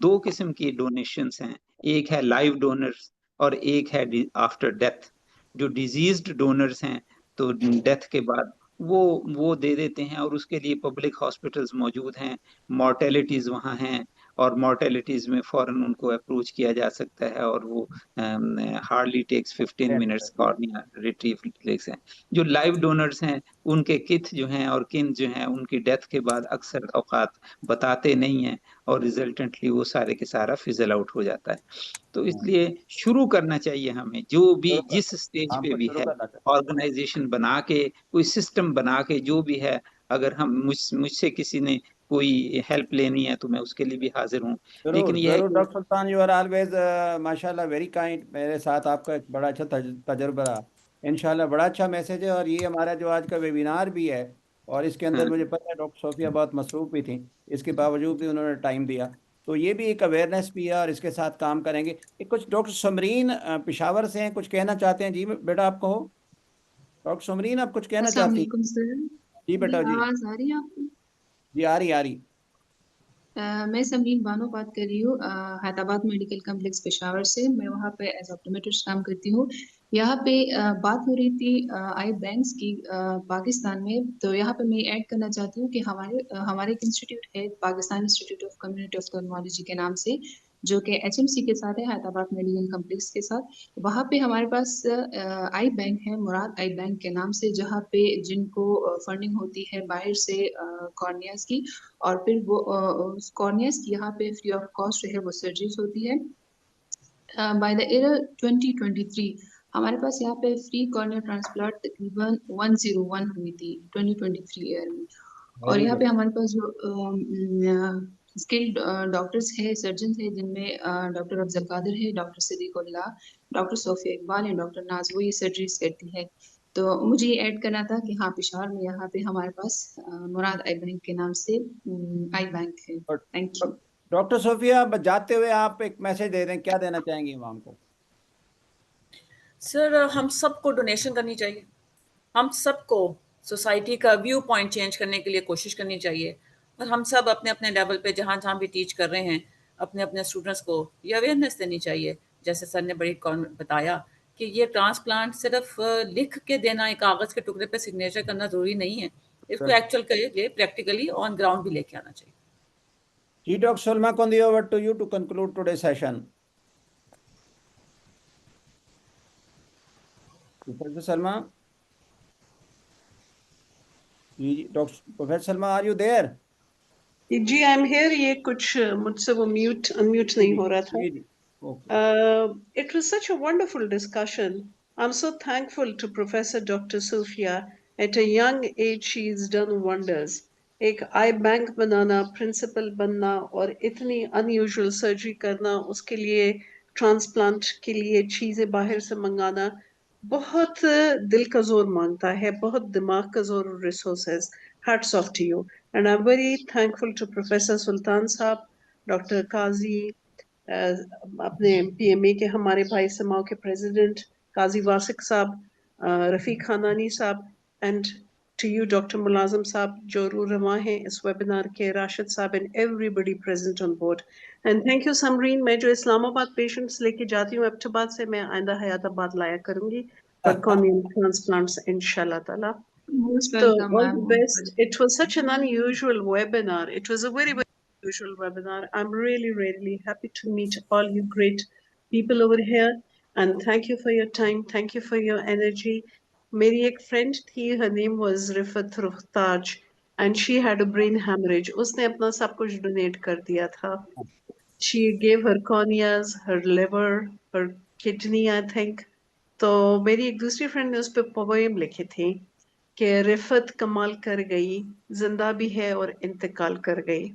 2 किस्म की डोनेशंस हैं, एक है लाइव डोनर्स और एक है आफ्टर डेथ। जो डिजीज्ड डोनर्स हैं तो डेथ के बाद वो दे देते हैं, और उसके लिए पब्लिक हॉस्पिटल्स मौजूद हैं, मॉर्टेलिटीज वहाँ हैं, और मॉर्टेलिटीज में फौरन उनको अप्रोच किया जा सकता है, और वो hardly takes 15 minutes cornea retrieve है। जो लाइव डोनर्स हैं उनके किथ जो हैं और किन जो हैं उनकी डेथ के बाद अक्सर औकात बताते नहीं हैं, और रिजल्टेंटली वो सारे के सारा फिजल आउट हो जाता है। तो इसलिए शुरू करना चाहिए हमें, जो भी शुरू जिस कर, स्टेज पे हमको भी शुरू है, करना चाहिए। ऑर्गेनाइजेशन बना के, कोई सिस्टम बना के, जो भी है। अगर हम मुझसे किसी ने कोई हेल्प लेनी है तो मैं उसके लिए भी हाजिर हूँ, लेकिन जरूर यह है जरूर कि doctor Sultan, you are always माशाल्लाह वेरी काइंड। मेरे साथ आपका एक बड़ा अच्छा तजुर्बा रहा। इंशाल्लाह बड़ा अच्छा मैसेज है, और ये हमारा जो आज का वेबिनार भी है, और इसके अंदर हाँ, मुझे पता है डॉक्टर सोफिया बहुत मसरूफ भी थी, इसके बावजूद भी उन्होंने टाइम दिया, तो ये भी एक अवेयरनेस भी है, और इसके साथ काम करेंगे। एक कुछ डॉक्टर समरीन पेशावर से हैं, कुछ कहना चाहते हैं। जी बेटा, आप कहो। डॉक्टर समरीन, आप कुछ कहना अस्सलाम चाहती हैं? वालेकुम सर। जी मेरी बेटा, जी आवाज़ आ रही है आपको? जी, आ रही। मैं समरीन बानो बात कर रही हूँ हैदराबाद मेडिकल कॉम्प्लेक्स पेशावर से। मैं वहाँ पे एज ऑप्टोमेट्रिस्ट काम करती हूँ। यहाँ पे बात हो रही थी आई बैंक्स की पाकिस्तान में। तो यहाँ पे मैं ऐड करना चाहती हूँ कि हमारे एक इंस्टीट्यूट है, Pakistan institute of community ophthalmology के नाम से, जो कि HMC के साथ है, हैदराबाद मेडिकल कॉम्प्लेक्स के साथ। वहाँ पे हमारे पास आई बैंक है, मुराद आई बैंक के नाम से, जहाँ पे जिनको फंडिंग होती है बाहर से कॉर्नियाज की, और फिर वो कॉर्नियाज की यहाँ पे फ्री ऑफ कॉस्ट जो है वो सर्जरीज होती है। बाय द ईयर 2023 हमारे पास यहाँ पे फ्री कॉर्निया ट्रांसप्लांट तकरीबन 101 हुई थी 2023 ईयर में। और वेरी यहाँ गुड। पे हमारे पास जो स्किल्ड डॉक्टर्स है, सर्जन है, जिनमें डॉक्टर अफजल कादिर है, doctor Siddiqullah, doctor Sofia Iqbal and doctor Naz, वो ये सर्जरीज करती है। तो मुझे ये ऐड करना था कि हाँ, पेशावर में यहाँ पे हमारे पास मुराद आई बैंक के नाम से आई बैंक है। Thank you. डॉक्टर सोफिया, अब जाते हुए आप एक मैसेज दे दें, क्या देना चाहेंगी इमाम को? सर हम सबको डोनेशन करनी चाहिए। हम सबको सोसाइटी का व्यू पॉइंट चेंज करने के लिए कोशिश करनी चाहिए, और हम सब अपने अपने लेवल पे जहाँ जहाँ भी टीच कर रहे हैं अपने अपने स्टूडेंट्स को ये अवेयरनेस देनी चाहिए। जैसे सर ने बड़ी बताया कि ये ट्रांसप्लांट सिर्फ लिख के देना, एक कागज़ के टुकड़े पे सिग्नेचर करना ज़रूरी नहीं है। इसको एक्चुअल के लिए प्रैक्टिकली ऑन ग्राउंड भी लेके आना चाहिए। जी doctor Salma Kondi, over to you to conclude today's session. Professor Salma, doctor professor Salma, are you there? जी आई एम हियर। ये कुछ मुझसे वो म्यूट अनम्यूट नहीं हो रहा था। It was such a wonderful discussion. I'm so thankful to Professor Dr. Sufia. At a young age, she's done wonders. एक आई बैंक बनाना, प्रिंसिपल बनना, और इतनी अनयूजुअल सर्जरी करना, उसके लिए ट्रांसप्लांट के लिए चीज़ें बाहर से मंगाना, बहुत दिल का जोर मांगता है, बहुत दिमाग का जोर और resources. Hats off to you. And I'm very thankful to Professor Sultan Saab, Dr. Qazi, अपने PMA के हमारे भाई समाओ के प्रेसिडेंट काजी वासिक साहब, रफीक खानानी साहब, and to you, Dr. Mulazim Saab, जो रूरमा हैं इस webinar के, Rashid Saab and everybody present on board. And thank you, Samreen. मैं जो इस्लामाबाद patients लेके जाती हूँ अब्टाबाद से, मैं आइंदा हयाताबाद लाया करूँगी for corneal transplants, inshallah ta'ala. Most So welcome, all ma'am. the best. It was such an unusual webinar. It was a very, very unusual webinar. I'm really, really happy to meet all you great people over here. And thank you for your time. Thank you for your energy. मेरी एक friend थी, her name was Rifat Ruhtaj, and she had a brain hemorrhage. उसने अपना सब कुछ donate कर दिया था. She gave her corneas, her liver, her kidney, I think. तो मेरी एक दूसरी friend ने उस पे poem लिखी थी कि रिफत कमाल कर गई, जिंदा भी है और इंतकाल कर गई.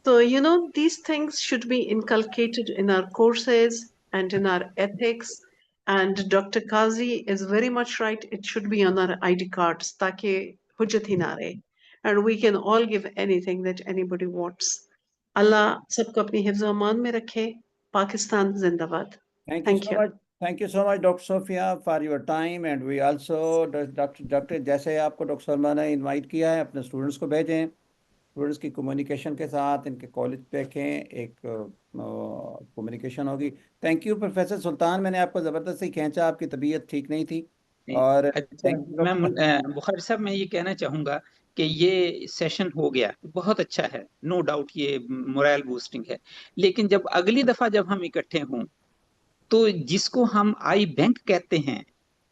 So, you know, these things should be inculcated in our courses and in our ethics. And Dr. Kazi is very much right. It should be on our ID cards, ताकि हुज्जत ही ना रहे. And we can all give anything that anybody wants. Allah सबको अपनी हिफ्ज़ व अमान में रखे. Pakistan जिंदाबाद. Thank you so much. Thank you so much, Dr. Sophia, for your time. And we also, Dr. जैसे आपको डॉक्टर सलमा ने इनवाइट किया है, अपने स्टूडेंट्स को भेजें, स्टूडेंट्स की कम्युनिकेशन के साथ इनके कॉलेज पे रखें, एक कम्युनिकेशन होगी. थैंक यू प्रोफेसर सुल्तान, मैंने आपको ज़बरदस्ती खींचा, आपकी तबीयत ठीक नहीं थी. और अच्छा, मैं बुखारी साहब मैं ये कहना चाहूँगा कि ये सेशन हो गया बहुत अच्छा है, नो डाउट ये मोरल बूस्टिंग है, लेकिन जब अगली दफा जब हम इकट्ठे हों तो जिसको हम आई बैंक कहते हैं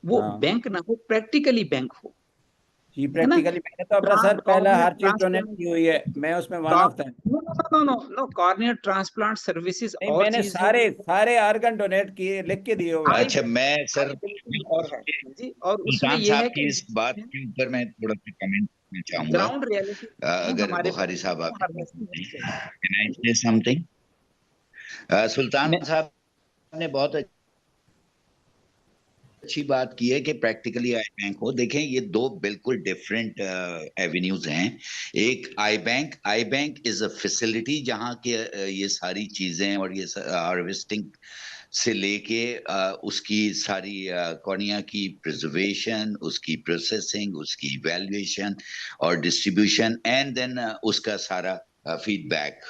वो बैंक ना हो, प्रैक्टिकली बैंक हो. जी, प्रैक्टिकली मैंने तो अपना सर पहला हर चीज डोनेट की हुई है, मैं उसमें वन ऑफ था. नो कॉर्नियल ट्रांसप्लांट सर्विसेज और मैंने सारे ऑर्गन डोनेट किए, लिख के दिए हुए. अच्छा, मैं सर और उसमें ये है कि इस बात के ऊपर मैं थोड़ा सा कमेंट करना चाहूंगा. ग्राउंड रियलिटी अगर बुखारी साहब आप कैन आई से समथिंग. सुल्तान साहब ने बहुत अच्छी बात की है कि प्रैक्टिकली आई बैंक हो. देखें, ये दो बिल्कुल डिफरेंट एवेन्यूज हैं. एक आई बैंक इज अ फैसिलिटी जहां के ये सारी चीजें और ये हार्वेस्टिंग से लेके उसकी सारी कॉर्निया की प्रिजर्वेशन, उसकी प्रोसेसिंग, उसकी इवैल्यूएशन और डिस्ट्रीब्यूशन एंड देन उसका सारा फीडबैक,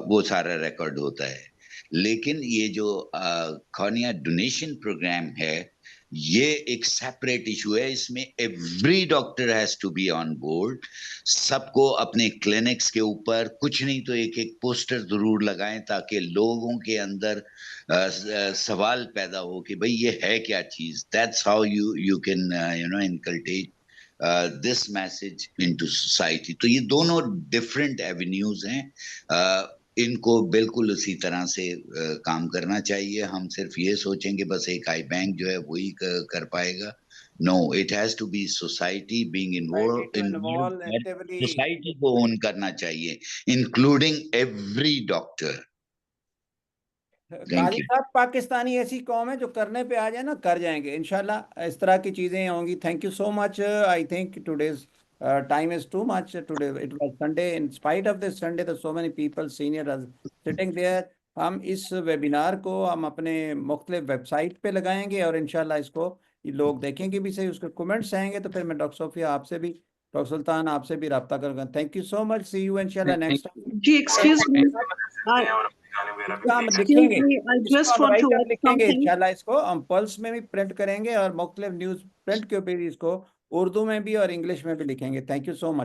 वो सारा रिकॉर्ड होता है. लेकिन ये जो कॉर्निया डोनेशन प्रोग्राम है, ये एक सेपरेट इशू है. इसमें every doctor has to be on board. सबको अपने क्लिनिक्स के ऊपर कुछ नहीं तो एक पोस्टर जरूर लगाएं ताकि लोगों के अंदर सवाल पैदा हो कि भाई ये है क्या चीज. That's how you can inculcate this message into society. तो ये दोनों डिफरेंट एवेन्यूज हैं. इनको बिल्कुल उसी तरह से काम करना चाहिए. हम सिर्फ ये सोचेंगे बस एक आई बैंक जो है वही कर पाएगा. No, it has to be society being involve. Society को ओन करना चाहिए, इंक्लूडिंग एवरी डॉक्टर. काजी साहब, पाकिस्तानी ऐसी कौम है जो करने पे आ जाए ना, कर जाएंगे इंशाल्लाह. इस तरह की चीजें होंगी. Thank you so much. I think today's time is too much today. It was Sunday. In spite of this Sunday, there's so many people senior are sitting there. हम इस वेबिनार को हम अपने मुख्तलिफ वेबसाइट पे लगाएंगे और इंशाल्लाह इसको लोग देखेंगे भी सही. उसके कमेंट्स आएंगे तो फिर मैं डॉक्टर सोफिया आपसे भी, डॉक्टर सुल्तान आपसे भी रब्ता करूंगा. Thank you so much. See you इंशाल्लाह नेक्स्ट टाइम. जी, एक्सक्यूज मी, लिखेंगे इंशाल्लाह. इसको हम पल्स में भी प्रिंट करेंगे और मुख्तलिफ न्यूज प्रिंट के ऊपर इसको उर्दू में भी और इंग्लिश में भी लिखेंगे. Thank you so much.